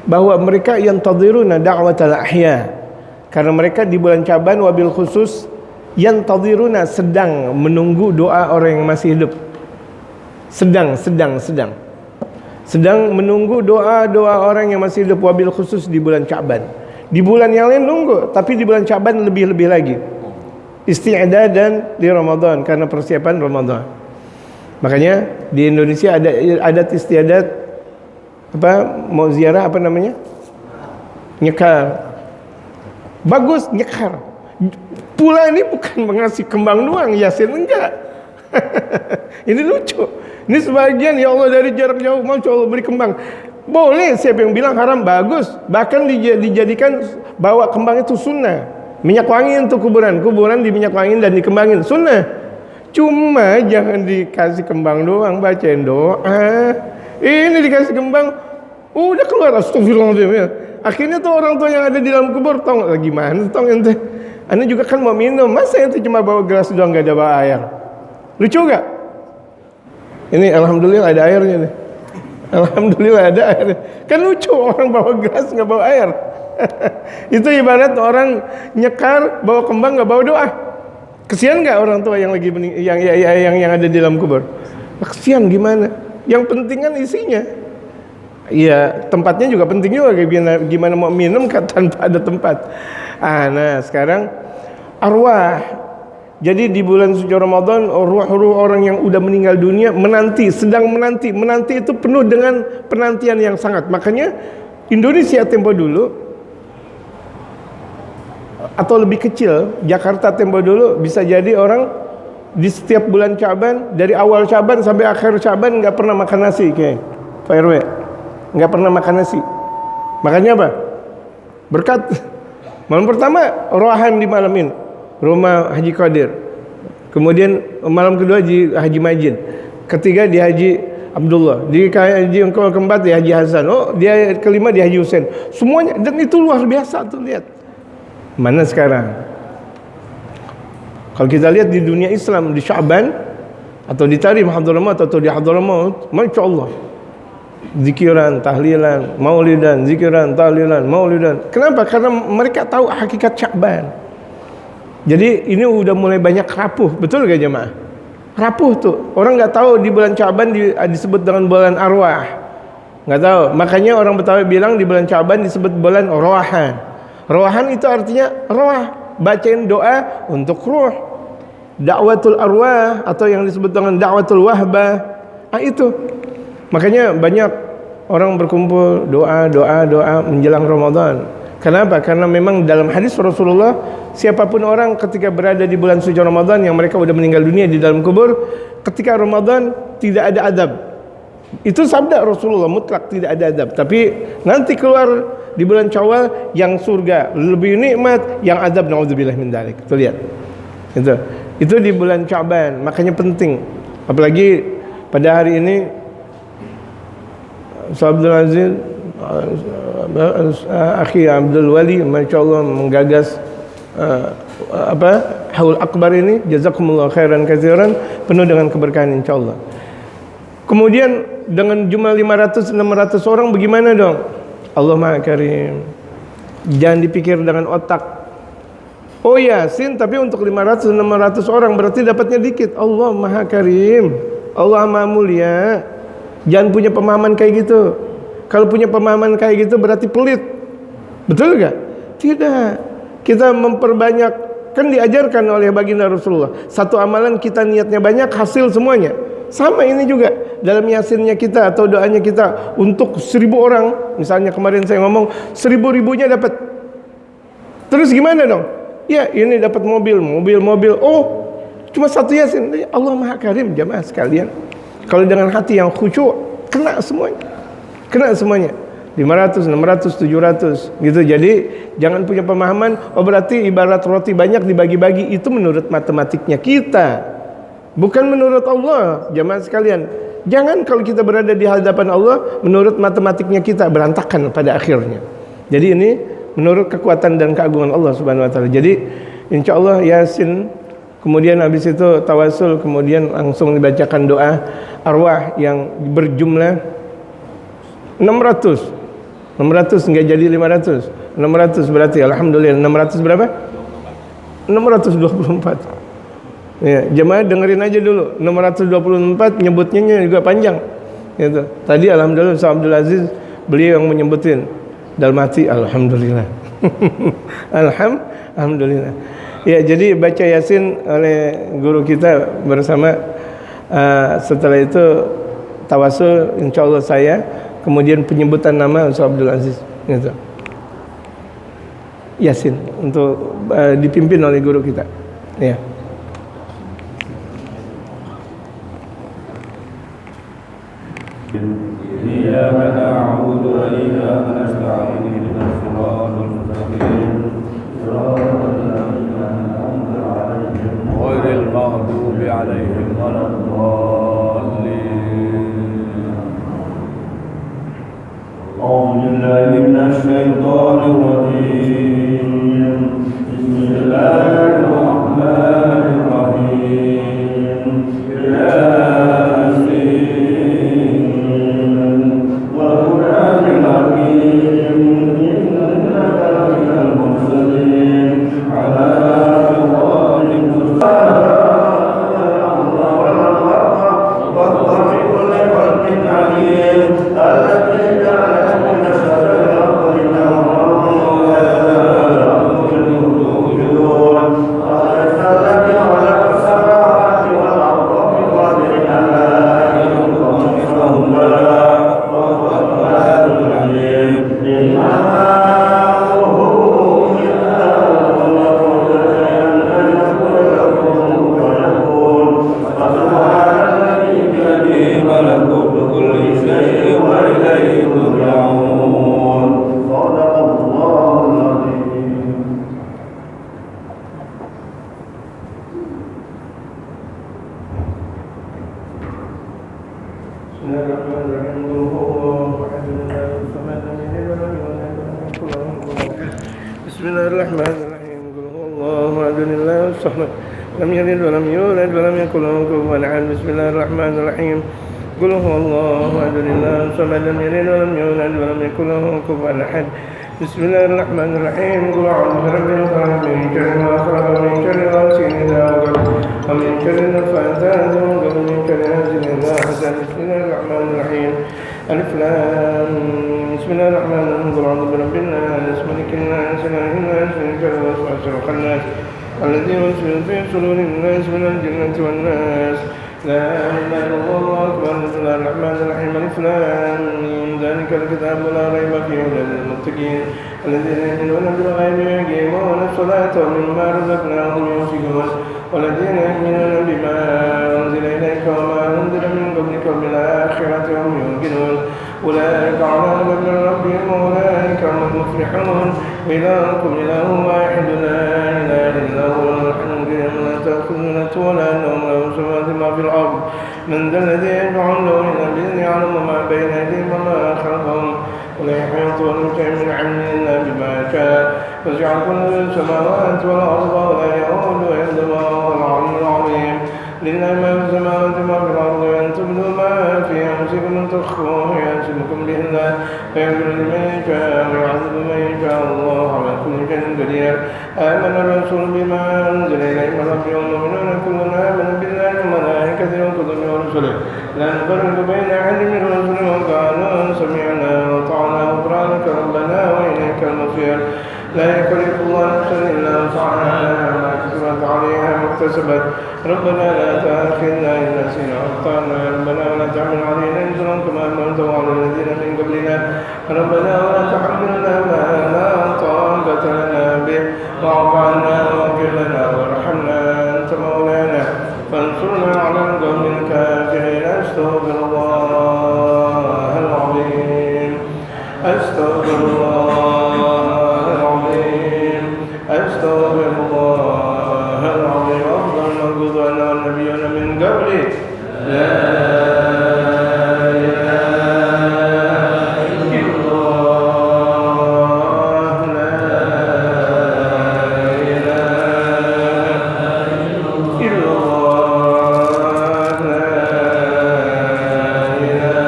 bahwa mereka yang tadiruna da'watal ahya, karena mereka di bulan Syaban wabil khusus yang tadiruna sedang menunggu doa orang yang masih hidup. Sedang menunggu doa orang yang masih hidup, wabil khusus di bulan Syaban. Di bulan yang lain nunggu, tapi di bulan Syaban lebih lagi. Isti'dadan di Ramadan, karena persiapan Ramadan. Makanya di Indonesia ada adat istiadat mau ziarah nyekar. Bagus nyekar. Pula ini bukan mengasih kembang doang, yasin enggak. Ini lucu. Ini sebagian, ya Allah dari jarak jauh, Masya Allah beri kembang. Boleh, siapa yang bilang haram? Bagus. Bahkan dijadikan bawa kembang itu sunnah. Minyak wangi untuk kuburan di minyak wangi dan dikembangin, sunnah. Cuma jangan dikasih kembang doang, bacain doa. Ini dikasih kembang, udah keluar, astagfirullahaladzim ya. Akhirnya tuh orang tua yang ada di dalam kubur, tong gimana tong ente? Anda juga kan mau minum, masa ente cuma bawa gelas doang, gak ada bawa air? Lucu gak? Ini alhamdulillah ada airnya nih. Alhamdulillah ada air. Kan lucu orang bawa gelas nggak bawa air. Itu ibarat orang nyekar bawa kembang nggak bawa doa. Kesian nggak orang tua yang lagi yang ada di dalam kubur? Kesian gimana? Yang penting kan isinya. Iya, tempatnya juga penting juga. Gimana mau minum kan tanpa ada tempat. Nah sekarang arwah. Jadi di bulan suci Ramadan, ruh-ruh orang yang udah meninggal dunia sedang menanti itu penuh dengan penantian yang sangat. Makanya Indonesia tempo dulu atau lebih kecil, Jakarta tempo dulu bisa jadi orang di setiap bulan Syaban, dari awal Syaban sampai akhir Syaban nggak pernah makan nasi, kayak Pak RW nggak pernah makan nasi. Makanya apa? Berkat. Malam pertama rohan di malam ini, rumah Haji Qadir. Kemudian malam kedua di Haji Majid. Ketiga di Haji Abdullah. Di Haji yang keempat di Haji Hasan. Dia kelima di Haji Husain. Semuanya, dan itu luar biasa tuh, lihat. Mana sekarang? Kalau kita lihat di dunia Islam di Sya'ban atau di Tarikh Hadramaut atau di Hadramaut, Masya Allah, zikiran, tahlilan, maulidan, zikiran, tahlilan, maulidan. Kenapa? Karena mereka tahu hakikat Sya'ban. Jadi ini udah mulai banyak rapuh, betul gak jemaah? Rapuh tuh, orang nggak tahu di bulan Syaban disebut dengan bulan arwah, nggak tahu. Makanya orang Betawi bilang di bulan Syaban disebut bulan rohan. Rawahan itu artinya rawah, bacain doa untuk ruh. Dakwatul arwah atau yang disebut dengan dakwatul wahbah. Itu. Makanya banyak orang berkumpul doa menjelang Ramadan. Kenapa? Karena memang dalam hadis Rasulullah, siapapun orang ketika berada di bulan suci Ramadan yang mereka sudah meninggal dunia di dalam kubur, ketika Ramadan tidak ada adab. Itu sabda Rasulullah, mutlak tidak ada adab. Tapi nanti keluar di bulan Syawal yang surga lebih nikmat, yang adab naudzubillah min dzalik. Tuh lihat. Itu di bulan Syaban, makanya penting. Apalagi pada hari ini Abdul Aziz Akhi Abdul Wali Masya Allah menggagas Haul Akbar ini. Jazakumullah khairan katsiran, penuh dengan keberkahan insyaallah. Kemudian dengan jumlah 500-600 orang bagaimana dong? Allah Maha Karim. Jangan dipikir dengan otak. Oh Yasin tapi untuk 500-600 orang berarti dapatnya dikit. Allah Maha Karim, Allah Maha Mulia. Jangan punya pemahaman kayak gitu. Kalau punya pemahaman kayak gitu berarti pelit. Betul gak? Tidak. Kita memperbanyak. Kan diajarkan oleh baginda Rasulullah, satu amalan kita niatnya banyak, hasil semuanya. Sama ini juga dalam yasinnya kita atau doanya kita untuk 1000 orang. Misalnya kemarin saya ngomong 1000-1000-nya dapat. Terus gimana dong? Ya ini dapat mobil. Oh cuma satu yasin. Allah Maha Karim jamaah sekalian. Kalau dengan hati yang khusyuk, kena semuanya. 500, 600, 700 gitu. Jadi jangan punya pemahaman oh berarti ibarat roti banyak dibagi-bagi, itu menurut matematiknya kita, bukan menurut Allah. Jamaah sekalian, jangan kalau kita berada di hadapan Allah menurut matematiknya kita, berantakan pada akhirnya. Jadi ini menurut kekuatan dan keagungan Allah Subhanahu wa taala. Jadi insyaallah Yasin, kemudian habis itu tawasul, kemudian langsung dibacakan doa arwah yang berjumlah 600 enggak jadi 500. 600 berarti alhamdulillah. 600 berapa? 624. Ya, jemaah dengerin aja dulu. 624 nyebutnya juga panjang. Gitu. Tadi alhamdulillah Ustaz Abdul Aziz beliau yang menyebutin dalam hati alhamdulillah. Alhamdulillah. Ya, jadi baca Yasin oleh guru kita bersama. Setelah itu tawasul insyaallah saya, kemudian penyebutan nama Ustaz Abdul Aziz gitu. Yasin untuk dipimpin oleh guru kita. Ya. Iyyaka na'budu wa iyyaka nasta'in ihdinas siratal mustaqim siratal ladzina an'amta 'alaihim ghairil maghdubi 'alaihim waladdallin. أعوذ بالله من الشيطان الرجيم بسم الله الرحمن الرحيم ياسين والقرآن الحكيم إنك لمن المرسلين على صراط مستقيم وكل خلق عليم الذي جعل Bismillahirrahmanirrahim. Qul huwallahu ahad, Allahu samad, lam yalid wa lam yulad wa lam yakul lahu kufuwan ahad. Bismillahirrahmanirrahim. Qul huwallahu ahad, Allahu samad, lam yalid wa lam yulad wa lam yakul lahu kufuwan ahad. Bismillahirrahmanirrahim. Qul a'udzu birabbil falaq, min syarri ma khalaq, min syarri ghasiqin idza waqab, wa min syarri naffathati fil 'uqad, min syarri hasidin idza hasad. Bismillahirrahmanirrahim. ألف لام بسم الله الرحمن الرحيم قل أعوذ برب الناس ملك الناس إله الناس من شر الوسواس الخناس الذي يوسوس في صدور الناس من الجنة والناس لا إله إلا الله أكبر بسم الله الرحمن الرحيم ألف لام ذلك الكتاب لا ريب فيه هدى للمتقين الذين يؤمنون بالغيب ويقيمون الصلاة ومما رزقناهم ينفقون والذين يؤمنون بما أنزل إليك وما أنزل من قبلك وبالآخرة هم يوقنون أولئك على هدى من ربهم وأولئك هم المفلحون إلهكم إله واحد لا إله إلا هو الحي القيوم لا تأخذه ولا نوم له سماوات ما في الأرض من ذا الذي يشفع عنده إلا بإذنه يعلم ما بين أيديهم وما خلفهم ولا يحيطون بشيء من علمه إلا بما شاء وسع كل السماوات والأرض ولا يؤود حفظهما وهو العلي العظيم لله ما في السماوات وما في الأرض وإن تبدوا ما في أنفسكم أن تخفوه يحاسبكم به الله فيغفر لمن يشاء ويعذب من يشاء الله على كل شيء قدير آمن الرسول بما أنزل إليه من ربه والمؤمنون كلنا آمن بالله وملائكته وكتبه ورسله لا نفرق بين أحد من رسله وقالوا سمعنا وأطعنا غفرانك ربنا وإليك المصير لا يكلف الله نفسا إلا وسعها ما كسبت عليها ما اكتسبت ربنا لا تؤاخذنا إن نسينا وأخطأنا ربنا ولا تحمل علينا إصرا كما حملته على الذين من قبلنا ربنا ولا تحملنا ما لا طاقة لنا به واعف عنا واغفر لنا وارحمنا أنت مولانا فانصرنا على القوم الكافرين أستغفر الله العظيم أستغفر الله العظيم أستغفر الله العظيم أفضل المغضوب على النبيين من قبلي لا إله إلا الله لا إله إلا الله لا إله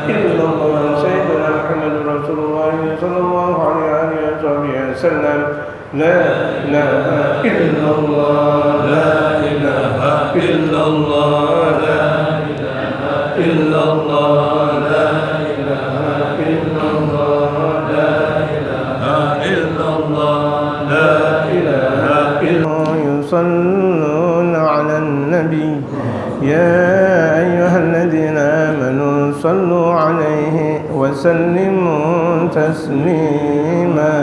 إلا الله سيدنا محمد رسول الله صلى الله عليه وصحبه وسلم لا إله إلا الله لا إله إلا الله لا إله إلا الله لا إله إلا الله لا إله إلا الله لا إله إلا الله يصلون على النبي يا أيها الذين آمنوا صلوا عليه وسلموا تسليما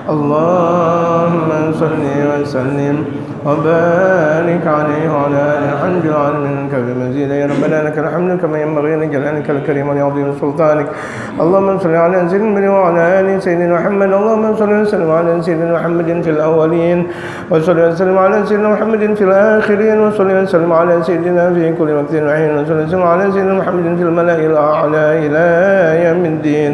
اللهم صل وسلم وبارك عليه وعلى آله الحمد لله منك بمزيد يا ربنا لك الحمد كما ينبغي لجلالك الكريم ولعظيم سلطانك اللهم صل على سيدنا وعلى آل سيدنا محمد اللهم صل وسلم على سيدنا محمد في الأولين وصل وسلم على سيدنا محمد في الآخرين وصل وسلم على سيدنا في كل وقت وحين وصل وسلم على سيدنا محمد في الملأ الأعلى إلى يوم الدين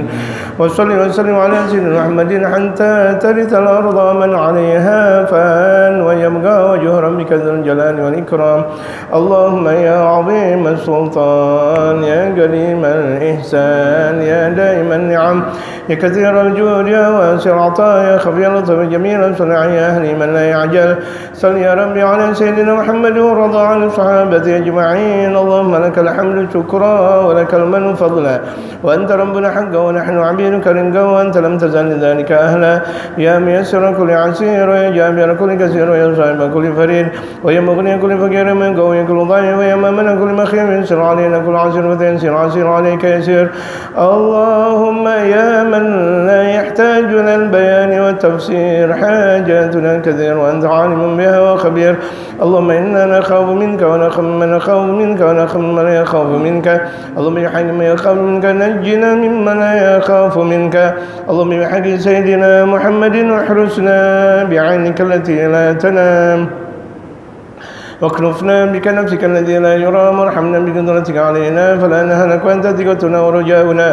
وصل وسلم على سيدنا محمد حتى ترث الأرض من عليها فان ويبقى وجه ربك ذو الجلال والإكرام اللهم يا عظيم السلطان يا كريم الإحسان يا دائم النعم يا كثير الجود يا واسع العطاء يا خفي اللطف جميل صنع يا أهل من لا يعجل صل يا ربي على سيدنا محمد ورضى عن الصحابة أجمعين اللهم لك الحمد شكرا ولك المن فضلا وأنت ربنا حقا ونحن عبيدك رنقا وأنت لم تزل ذلك أهلا يا ميسر كل عسير ويا جابر كل كثير ويا صاحب كل فريد ويا مغني كل فقير من قوي كل ضعيف ويا مامن كل مخيم يسر علينا كل عسير وتيسير عسير عليك يسير اللهم يا من لا يحتاج إلى البيان والتفسير حاجاتنا كثير وأنت عالم بها وخبير اللهم إنا نخاف منك ونخاف من نخاف منك ونخاف من يخاف منك اللهم بحق من يخاف منك نجنا ممن لا يخاف منك اللهم بحق سيدنا محمد واحرسنا بعينك التي لا تنام واكلفنا بك نفسك الذي لا يرام وارحمنا بقدرتك علينا فلا نهلك وأنت ثقتنا ورجاؤنا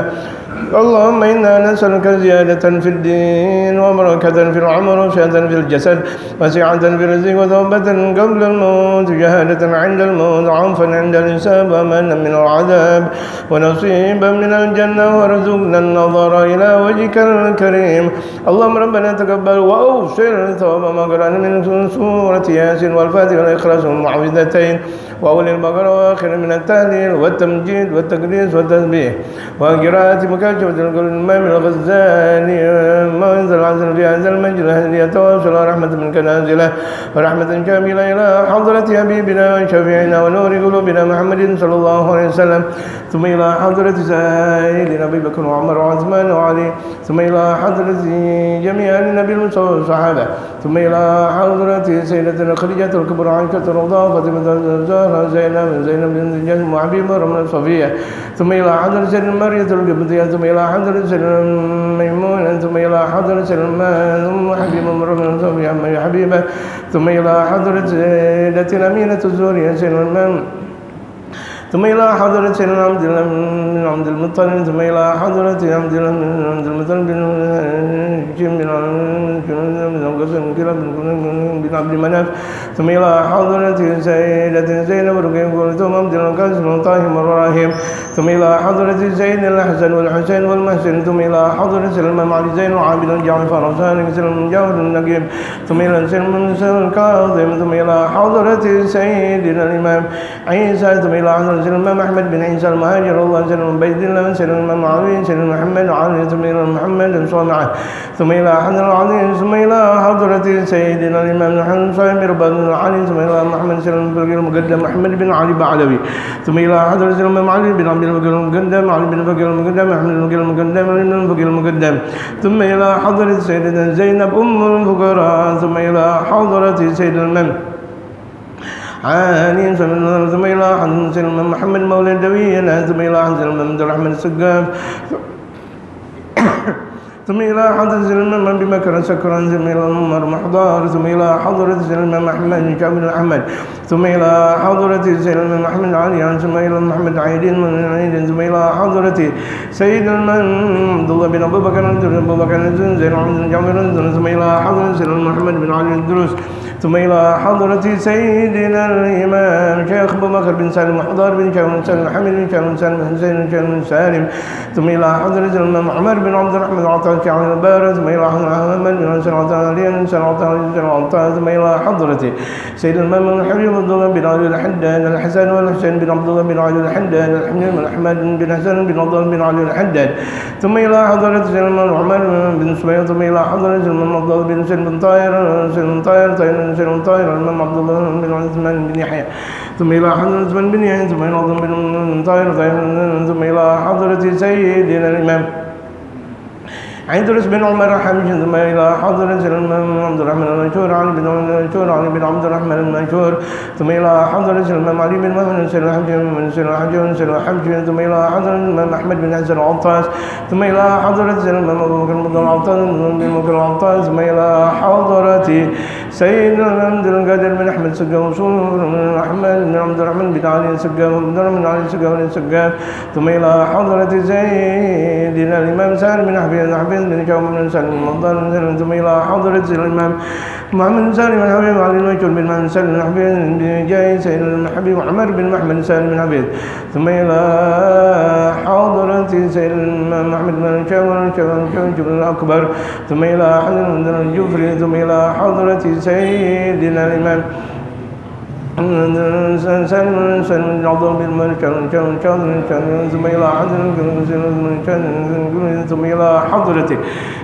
اللهم إنا نسألك زيادة في الدين وبركة في العمر وشهادة في الجسد وسعة في الرزق وتوبة قبل الموت وشهادة عند الموت وعفوا عند الحساب وأمانا من العذاب ونصيبا من الجنة وارزقنا النظر إلى وجهك الكريم اللهم ربنا تقبل وأوصل ثواب ما قرأنا من سورة ياسين والفاتحة والإخلاص والمعوذتين وأول البقرة وآخر من التهليل والتمجيد والتقديس والتسبيح وقراءة مكاشفة الإمام الغزالي ما أنزل العزل في هذا المجلس هل يتواصل رحمة منك نازلة ورحمة كاملة إلى حضرة حبيبنا وشفيعنا ونور قلوبنا محمد صلى الله عليه وسلم ثم إلى حضرة سيدنا أبي بكر وعمر وعثمان وعلي ثم إلى حضرة جميع النبي والصحابة ثم إلى حضرة سيدتنا خديجة الكبرى عائشة الرضا فاطمة الزهراء زينب بنت جهش وحبيبة رملة صفية ثم إلى حضرة سيدنا مريم القبطية ثم إلى حضرة سيدنا ميمونة ثم إلى حضرة سيدنا أم حبيبة رملة صفية حبيبة ثم إلى حضرة سيدتنا أمينة الزهرية سيدنا الإمام ثم إلى حضرة سيدنا عبد الله بن عبد المطلب ثم إلى حضرة عبد الله بن عبد المطلب بن عبد المناف ثم إلى حضرة سيدة زينب رقية كلثوم عبد القاسم وطاهر وراهيم ثم إلى حضرة سيدنا الحسن والحسين والمحسن ثم إلى حضرة سلمان علي زين وعابد الجعفر وسالم سلم جاور النقيب ثم إلى سلم الكاظم ثم إلى حضرة سيدنا الإمام عيسى ثم إلى حضرة سلم أحمد بن عيسى المهاجر الله سلم بيت الله سلم معاوية سلم محمد وعلي ثم إلى محمد صنعه ثم إلى حضرة العظيم ثم إلى حضرة سيدنا الإمام محمد صاحب ربان علي ثم إلى محمد سلم الفقيه المقدم محمد بن علي بعلوي ثم إلى حضرة سلم علي بن عبد الفقيه المقدم علي بن الفقيه المقدم أحمد الفقيه المقدم علي بن الفقيه المقدم ثم إلى حضرة سيدنا زينب أم الفقراء ثم إلى حضرة سيدنا الإمام عالي ثم إلى حضرة سيدنا محمد مولى الدوية ثم إلى حضرة سيدنا عبد الرحمن السقاف ثم إلى حضرة سيدنا بمكر سكران ثم إلى عمر محضار ثم إلى حضرة سيدنا محمد كامل الأحمد ثم إلى حضرة سيدنا محمد علي ثم إلى محمد عيدين من عيد ثم إلى حضرة سيدنا عبد الله بن أبو بكر زين عبد جابر ثم إلى حضرة سيدنا محمد بن علي الدروس ثم إلى حضرة سيدنا الإمام شيخ أبو بكر بن سالم محضار بن شيخ بن سالم حميد بن شيخ بن سالم حسين بن شيخ بن سالم ثم إلى حضرة الإمام عمر بن عبد الرحمن عطاء شيخ البارد ثم إلى حضرة محمد بن سلمة علي سلمة ثم إلى حضرة سيدنا الإمام الحبيب عبد الله بن علي الحداد الحسن والحسين بن عبد الله بن علي الحداد الحميد بن أحمد بن حسن بن عبد الله بن علي الحداد ثم إلى حضرة سيدنا عمر بن سمية ثم إلى حضرة سيدنا عبد الله بن سلم بن طاهر سيدنا طاهر الإمام عبد الله بن عثمان بن يحيى ثم إلى حضرة عثمان بن يحيى ثم إلى عبد الله بن طاهر ثم إلى حضرة سيدنا الإمام عيدرس بن عمر حمد ثم إلى حضرة سيدنا عبد الرحمن المنشور علي بن المنشور علي بن عبد الرحمن المنشور ثم إلى حضرة سيدنا علي بن محمد سيدنا حمد ثم إلى حضرة الإمام أحمد بن حسن العطاس ثم إلى حضرة سيدنا أبو بكر بن العطاس ثم إلى حضرة سيدنا عبد القادر بن أحمد سقاف وصول بن أحمد بن عبد الرحمن بن علي سقاف بن علي سقاف ثم إلى حضرة سيدنا الإمام سالم بن حبيب بن شوم بن سالم المضان ثم إلى حضرة الإمام محمد بن سالم بن حبيب علي المنشور بن محمد سالم بن حبيب بن جاي سيدنا الحبيب عمر بن محمد سالم بن حبيب ثم إلى حضرة سيدنا محمد بن شوم الأكبر ثم إلى حضرة الجفري ثم إلى حضرة سيدنا الإمام سلم عبد الله بن مالك ثم إلى ثم إلى حضرة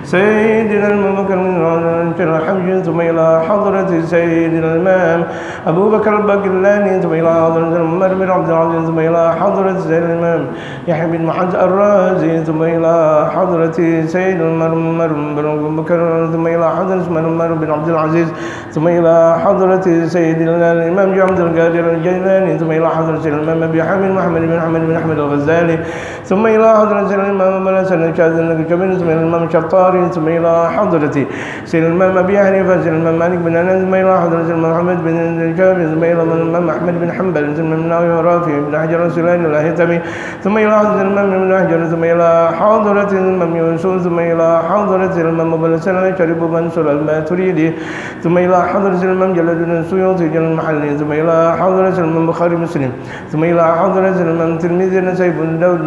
سيدنا المبكر بن حمد ثم إلى حضرة سيدنا الإمام أبو بكر الباقلاني ثم إلى حضرة عمر بن عبد العزيز ثم إلى حضرة سيدنا الإمام يحيى بن محمد الرازي ثم إلى حضرة سيدنا عمر بن بكر ثم إلى حضرة عمر بن عبد العزيز ثم إلى حضرة سيدنا الإمام عبد القادر الجيلاني ثم إلى حضرة الإمام أبي حامد محمد بن أحمد الغزالي ثم إلى حضرة الإمام أبو الحسن الشاذلي النقشبندي ثم إلى الإمام الشطاري ثم إلى حضرة سيدنا الإمام أبي حنيفة سيدنا الإمام مالك بن أنس ثم إلى حضرة الإمام محمد بن الشافعي ثم إلى الإمام أحمد بن حنبل ثم الإمام النووي ورافع بن حجر السليماني الهيثمي ثم إلى حضرة الإمام ابن حجر ثم إلى حضرة الإمام يوسف ثم إلى حضرة الإمام أبو الحسن الأشعري بن سليمان الماتريدي ثم إلى حضرة الإمام جلال الدين السيوطي جل المحلي ثم إلى حضرة الإمام البخاري مسلم ثم إلى حضرة الإمام الترمذي النسائي بن داود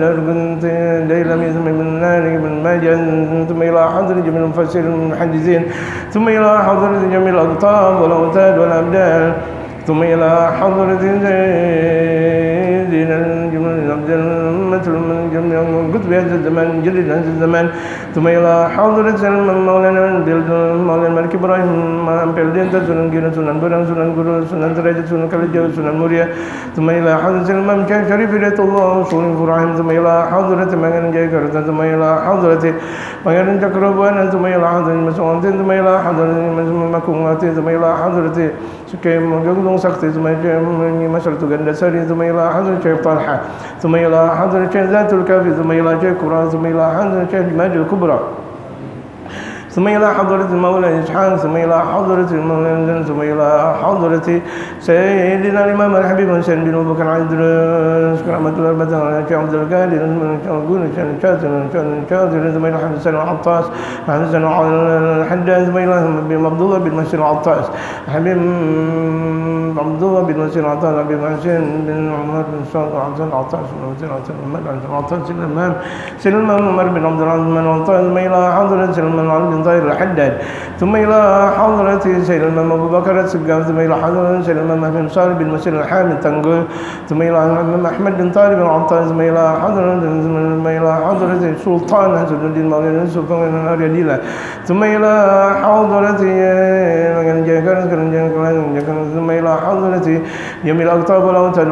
ديلمي ثم ابن ناني بن ماجه ثم إلى حضرة جميع المفسرين المحدثين ثم إلى حضرة جميع الأقطاب والأوتاد والأبدان ثم إلى حضرة سيدنا الجمل عبد المثل من جميع كتب هذا الزمان جلد هذا الزمان ثم إلى حضرة سلم مولانا مولانا الملك إبراهيم بلدين سنن جيران سنن بران سنن قرون سنن درجة سنن كالجو سنن مريا ثم إلى حضرة سلم شريف ريت الله رسول إبراهيم ثم إلى حضرة مغان جاكرة ثم إلى حضرة مغان جكربوانا ثم إلى حضرة مسعود ثم إلى حضرة مكومات ثم إلى حضرة سكيم جغلون سكت ثم مسرت غندسري ثم إلى حضرة شيخ طلحة ثم إلى حضرة ذات الكافي ثم إلى شيخ قرآن ثم إلى حضرة شيخ ماجد الكبرى ثم إلى حضرة المولى إسحاق ثم إلى حضرة المولى ثم إلى حضرة سيدنا الإمام الحبيب حسين بن أبي بكر عيدروس كرامة الأربعة على عبد القادر نقول شاذر ثم إلى حسن العطاس حسن الحداد ثم إلى عبد الله بن مسير العطاس حبيب عبد الله بن مسير العطاس حبيب حسين بن عمر بن سعد عبد العطاس سلمان عمر بن عبد الرحمن العطاس ثم إلى حضرة سلمان طير الحداد ثم إلى حضرة سيدنا أبو بكر السقاف ثم إلى حضرة سيدنا بن صالح بن مسير الحامد تنقل ثم إلى أحمد بن طالب العطاس ثم إلى حضرة سلطان حسن الدين مولانا سلطان الأريديلة ثم إلى حضرة ثم إلى حضرة جميع الأقطاب والأوتاد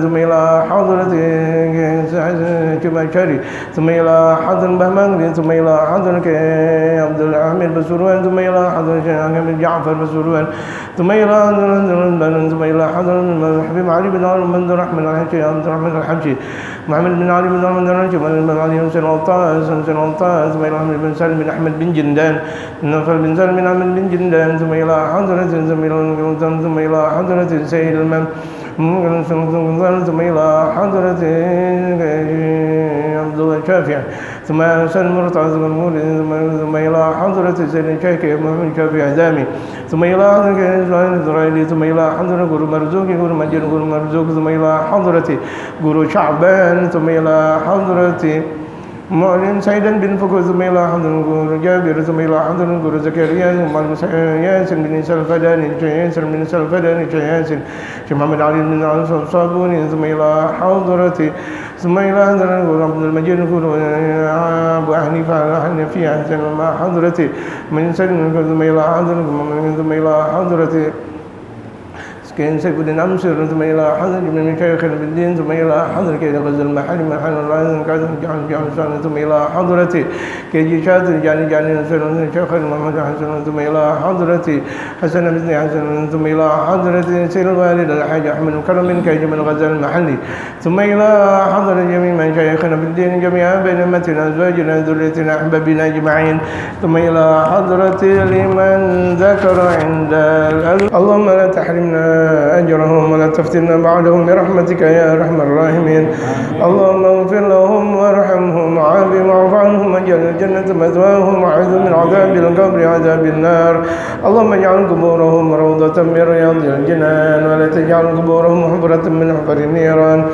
ثم إلى حضرة كباشري ثم إلى حضرة بهمان ثم إلى حضرة عبد الحميد بسروان ثم إلى حضرة أحمد جعفر بسروان ثم إلى حضرة الحبيب علي بن عبد الرحمن الحجي عبد الرحمن الحجي محمد بن علي بن عبد الرحمن بن علي حسين الطاس ثم إلى أحمد بن سالم بن أحمد بن جندان نفر بن سالم بن أحمد بن جندان ثم إلى حضرة ثم إلى حضرة سيد الإمام ثم إلى حضرة عبد الله الشافعي ثم حسن مرتضى ثم إلى حضرة سيد الشيخ محمد الشافعي دامي ثم إلى حضرة إسرائيل ثم إلى حضرة غرو مرزوق غرو مجيد غرو مرزوق ثم إلى حضرة غرو شعبان ثم إلى حضرة معلن سيدا بن فكر ثم إلى حضرة غرو جابر ثم إلى حضرة غرو زكريا ثم ياسر بن سلفداني ياسر بن سلفداني ياسر محمد علي بن الصابوني ثم إلى حضرة ثم إلى حضرة عبد المجيد أبو حنيفة الحنفي حسن مع حضرة من سلم ثم إلى حضرة كان سيف الدين أمسر ثم إلى حضرة من شيخ الدين ثم إلى حضرة كي غزل المحل محل الله كذا ثم إلى حضرة كي شاطر جاني شيخ محمد حسن ثم إلى حضرة حسن بن حسن ثم إلى حضرة سير الوالد الحاج أحمد كرم كي من غزل المحلي ثم إلى حضرة جميع من شيخنا في الدين جميعا بين أمتنا أزواجنا ذريتنا أحبابنا أجمعين ثم إلى حضرة لمن ذكر عند اللهم لا تحرمنا أجرهم ولا تفتنا بعدهم برحمتك يا أرحم الراحمين اللهم اغفر لهم وارحمهم وعافهم واعف عنهم واجعل الجنة مثواهم وأعذهم من عذاب القبر عذاب النار اللهم اجعل قبورهم روضة من رياض الجنان ولا تجعل قبورهم حفرة من حفر النيران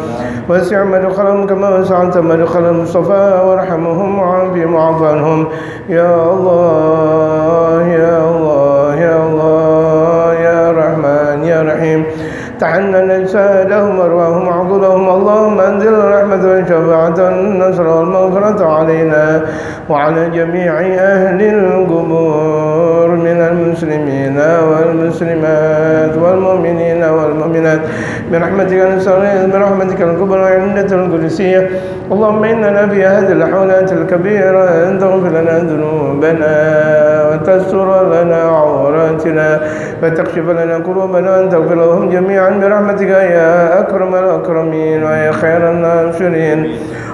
واسع مدخلهم كما وسعت مدخل المصطفى وارحمهم وعافهم واعف عنهم يا الله يا الله يا الله يا رحمن يا رحيم تحنن أجسادهم وأرواحهم وعقولهم اللهم أنزل الرحمة والشفاعة والنصر والمغفرة علينا وعلى جميع أهل القبور من المسلمين والمسلمات والمؤمنين والمؤمنات برحمتك نستغيث برحمتك الكبرى عندة القدسية اللهم إننا في هذه الحولات الكبيرة أن تغفر لنا ذنوبنا وتستر لنا عوراتنا وتكشف لنا كروبنا وأن تغفر لهم جميعا برحمتك يا أكرم الأكرمين ويا خير الناصرين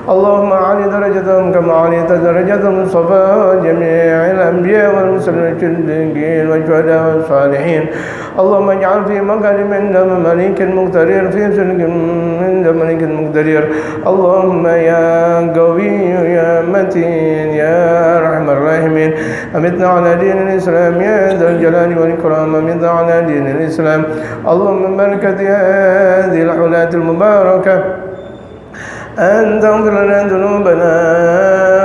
اللهم أعلي درجتهم كما عليت درجة المصطفى وجميع الأنبياء والمرسلين والشهداء والصالحين اللهم اجعل في مقالب عند ملك مقتدر في سلك عند ملك مقتدر اللهم يا قوي يا متين يا أرحم الراحمين أمتنا على دين الإسلام يا ذا الجلال والإكرام أمتنا على دين الإسلام اللهم بركة هذه الحولات المباركة أن تغفر لنا ذنوبنا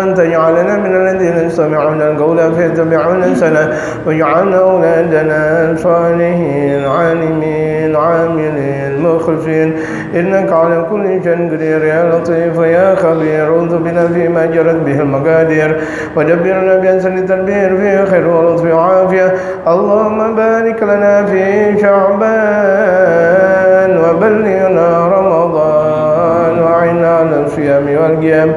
أن تجعل واجعلنا من الذين يستمعون القول فيتبعون أحسنه واجعلنا أولادنا صالحين عالمين عاملين مخلصين إنك على كل شيء قدير يا لطيف يا خبير انظر بنا فيما جرت به المقادير ودبرنا بأحسن التدبير فيه خير ولطف وعافية. اللهم بارك لنا في شعبان وبلغنا رمضان وعنا على الصيام والقيام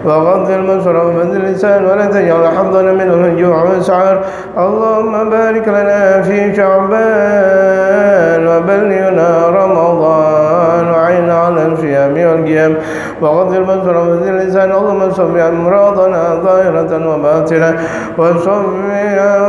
وغض البصر ومد اللسان ولا تجعل حظنا منه الجوع والسعر. اللهم بارك لنا في شعبان وبلغنا رمضان وعنا على الصيام والقيام وغض البصر ومد اللسان. اللهم صف أمراضنا ظاهرة وباطنة وصف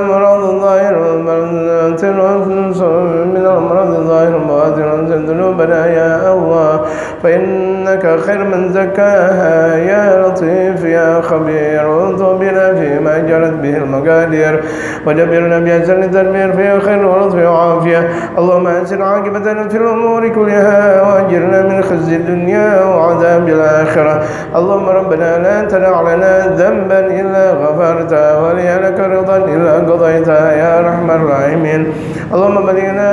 أمراض الظاهر والباطن وصف من الأمراض الظاهر والباطن وانزل ذنوبنا يا الله فإنك خير من زكاها يا لطيف يا خبير. وانظر بنا فيما جرت به المقادير ودبرنا بأحسن التدبير فيه خير ولطف وعافية. اللهم أحسن عاقبتنا في الأمور كلها وأجرنا من خزي الدنيا وعذاب الآخرة. اللهم ربنا لا تدع لنا ذنبا إلا غفرته ولا لك رضا إلا قضيته يا أرحم الراحمين. اللهم بلغنا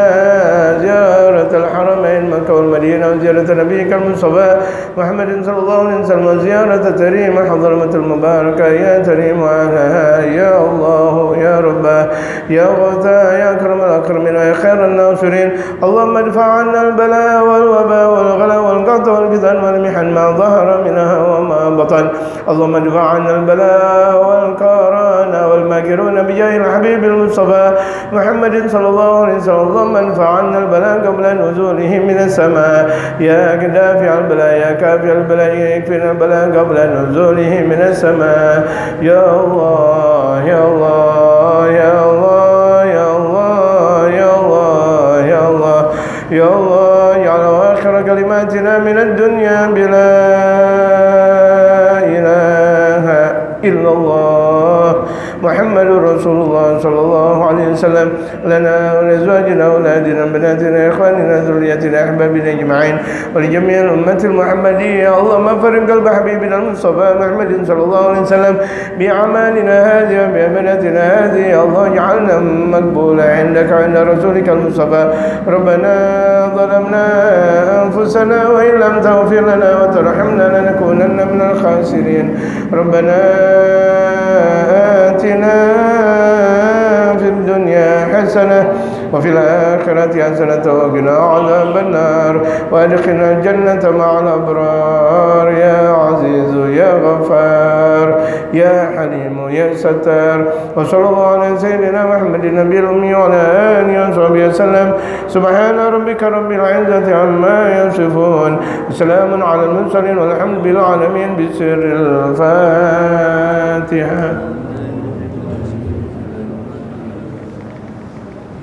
زيارة الحرمين مكة والمدينة وزيارة نبيك المصطفى محمد صلى الله عليه وسلم وزيارة تريم حضرمة المباركة يا تريم وأهلها يا الله يا رب يا غوثا يا أكرم الأكرمين ويا خير الناصرين. اللهم ادفع عنا البلاء والوباء والغلا والقحط والفتن والمحن ما ظهر منها وما بطن. اللهم ادفع عنا البلاء والكران والماكرون بجاه الحبيب المصطفى محمد صلى الله عليه وسلم. اللهم ادفع عنا البلاء قبل نزوله من السماء يا دافع البلاء يا كافي البلاء يكفينا البلاء قبل نزوله من السماء يا الله يا الله يا الله يا الله يا الله يا الله يا الله اجعل آخر كلماتنا من الدنيا بلا إله إلا الله محمد رسول الله صلى الله عليه وسلم لنا ولأزواجنا وأولادنا بناتنا إخواننا ذريتنا أحبابنا أجمعين ولجميع الأمة المحمدية. اللهم فرج قلب حبيبنا المصطفى محمد صلى الله عليه وسلم بأعمالنا هذه وبأمانتنا هذه. الله اجعلنا مقبولا عندك عند رسولك المصطفى. ربنا ظلمنا أنفسنا وإن لم تغفر لنا وترحمنا لنكونن من الخاسرين. ربنا آتنا في الدنيا حسنة وفي الآخرة حسنة وقنا عذاب النار وأدخلنا الجنة مع الأبرار يا عزيز يا غفار يا حليم يا ستار. وصلى الله على سيدنا محمد النبي الأمي وعلى آله وصحبه وسلم. سبحان ربك رب العزة عما يصفون وسلام على المرسلين والحمد لله العالمين بسر الفاتحة.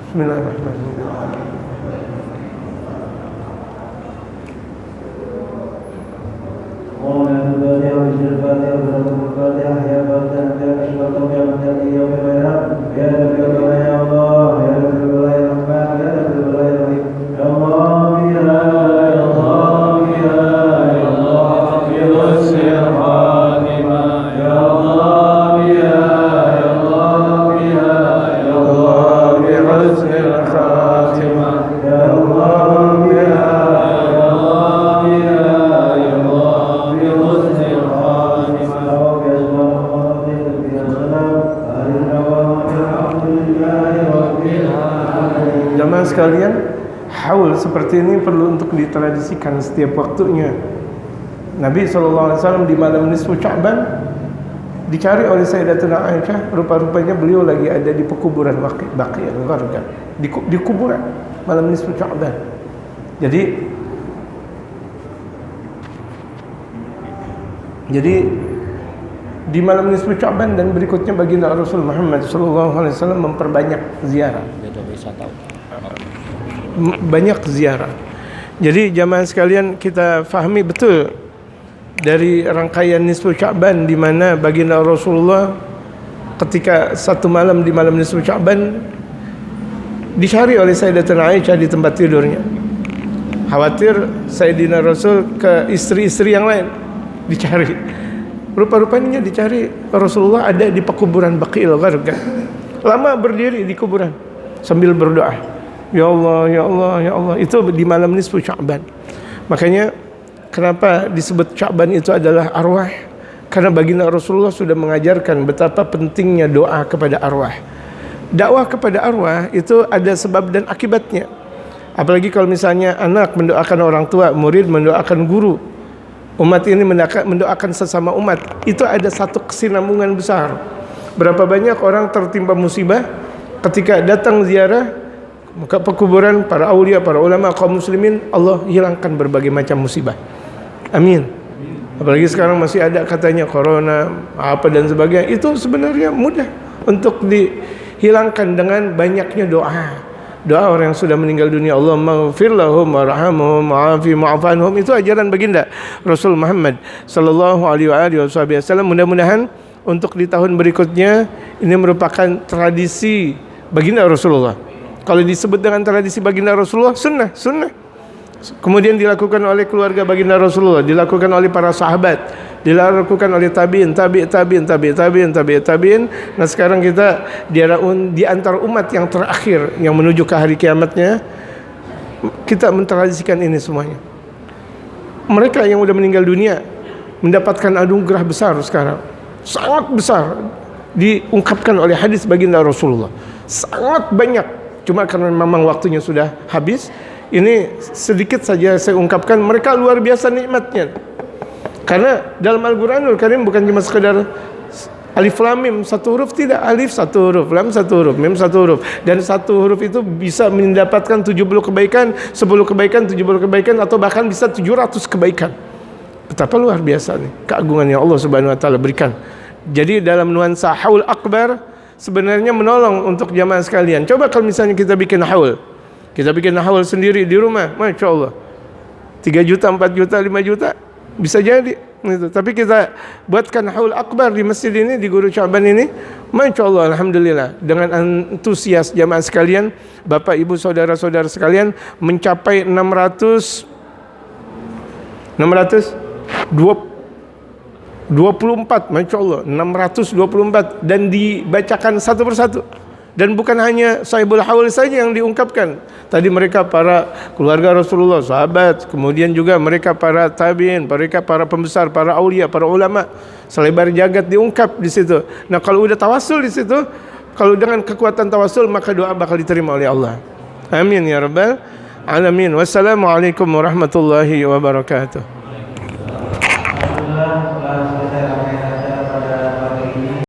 بسم الله الرحمن الرحيم. Sekalian, haul seperti ini perlu untuk ditradisikan setiap waktunya. Nabi SAW di malam nisfu Sya'ban dicari oleh Sayyidatuna Aisyah, rupa-rupanya beliau lagi ada di pekuburan Baqi' al-Gharqad, di kuburan malam nisfu Sya'ban. Jadi di malam nisfu Sya'ban dan berikutnya baginda Rasul Muhammad SAW memperbanyak ziarah. Banyak ziarah. Jadi jamaah sekalian, kita fahami betul dari rangkaian nisfu Sya'ban di mana baginda Rasulullah ketika satu malam di malam nisfu Sya'ban dicari oleh Sayyidatuna Aisyah di tempat tidurnya. Khawatir Sayyidina Rasul ke istri-istri yang lain dicari. Rupa-rupanya dicari Rasulullah ada di pekuburan Baqi'il Gharqad. Lama berdiri di kuburan sambil berdoa. Ya Allah, ya Allah, ya Allah. Itu di malam nisfu Sya'ban. Makanya kenapa disebut Sya'ban itu adalah arwah? Karena baginda Rasulullah sudah mengajarkan betapa pentingnya doa kepada arwah. Dakwah kepada arwah itu ada sebab dan akibatnya. Apalagi kalau misalnya anak mendoakan orang tua, murid mendoakan guru, umat ini mendoakan sesama umat. Itu ada satu kesinambungan besar. Berapa banyak orang tertimpa musibah ketika datang ziarah ke pekuburan para aulia, para ulama, kaum muslimin, Allah hilangkan berbagai macam musibah. Amin. Apalagi sekarang masih ada katanya corona apa dan sebagainya. Itu sebenarnya mudah untuk dihilangkan dengan banyaknya doa. Doa orang yang sudah meninggal dunia. Allahumma ighfir lahum warhamhum wa'afi wa'afanhum. Itu ajaran baginda Rasul Muhammad sallallahu alaihi wasallam. Mudah-mudahan untuk di tahun berikutnya ini merupakan tradisi baginda Rasulullah. Kalau disebut dengan tradisi baginda Rasulullah, sunnah. Kemudian dilakukan oleh keluarga baginda Rasulullah, dilakukan oleh para sahabat, dilakukan oleh tabi'in. Nah sekarang kita di antara umat yang terakhir yang menuju ke hari kiamatnya, kita mentradisikan ini semuanya. Mereka yang sudah meninggal dunia mendapatkan anugerah besar sekarang, sangat besar, diungkapkan oleh hadis baginda Rasulullah, sangat banyak. Cuma karena memang waktunya sudah habis, ini sedikit saja saya ungkapkan. Mereka luar biasa nikmatnya. Karena dalam Al-Quranul Karim bukan cuma sekedar alif lam mim satu huruf, tidak. Alif satu huruf, lam satu huruf, mim satu huruf. Dan satu huruf itu bisa mendapatkan 70 kebaikan, 10 kebaikan, 70 kebaikan, atau bahkan bisa 700 kebaikan. Betapa luar biasa nih keagungan yang Allah Subhanahu wa taala berikan. Jadi dalam nuansa haul akbar sebenarnya menolong untuk jamaah sekalian. Coba kalau misalnya kita bikin haul. Kita bikin haul sendiri di rumah, Masya Allah 3 juta, 4 juta, 5 juta bisa jadi gitu. Tapi kita buatkan haul akbar di masjid ini, di Guru Sya'ban ini, Masya Allah, Alhamdulillah, dengan antusias jamaah sekalian, Bapak Ibu Saudara-saudara sekalian, mencapai 624, Masya Allah 624, dan dibacakan satu persatu. Dan bukan hanya sahibul haul saja yang diungkapkan. Tadi mereka para keluarga Rasulullah, sahabat, kemudian juga mereka para tabi'in, mereka para pembesar, para aulia, para ulama, selebar jagat diungkap di situ. Nah, kalau udah tawasul di situ, kalau dengan kekuatan tawasul, maka doa bakal diterima oleh Allah. Amin ya rabbal alamin. Wassalamualaikum warahmatullahi wabarakatuh.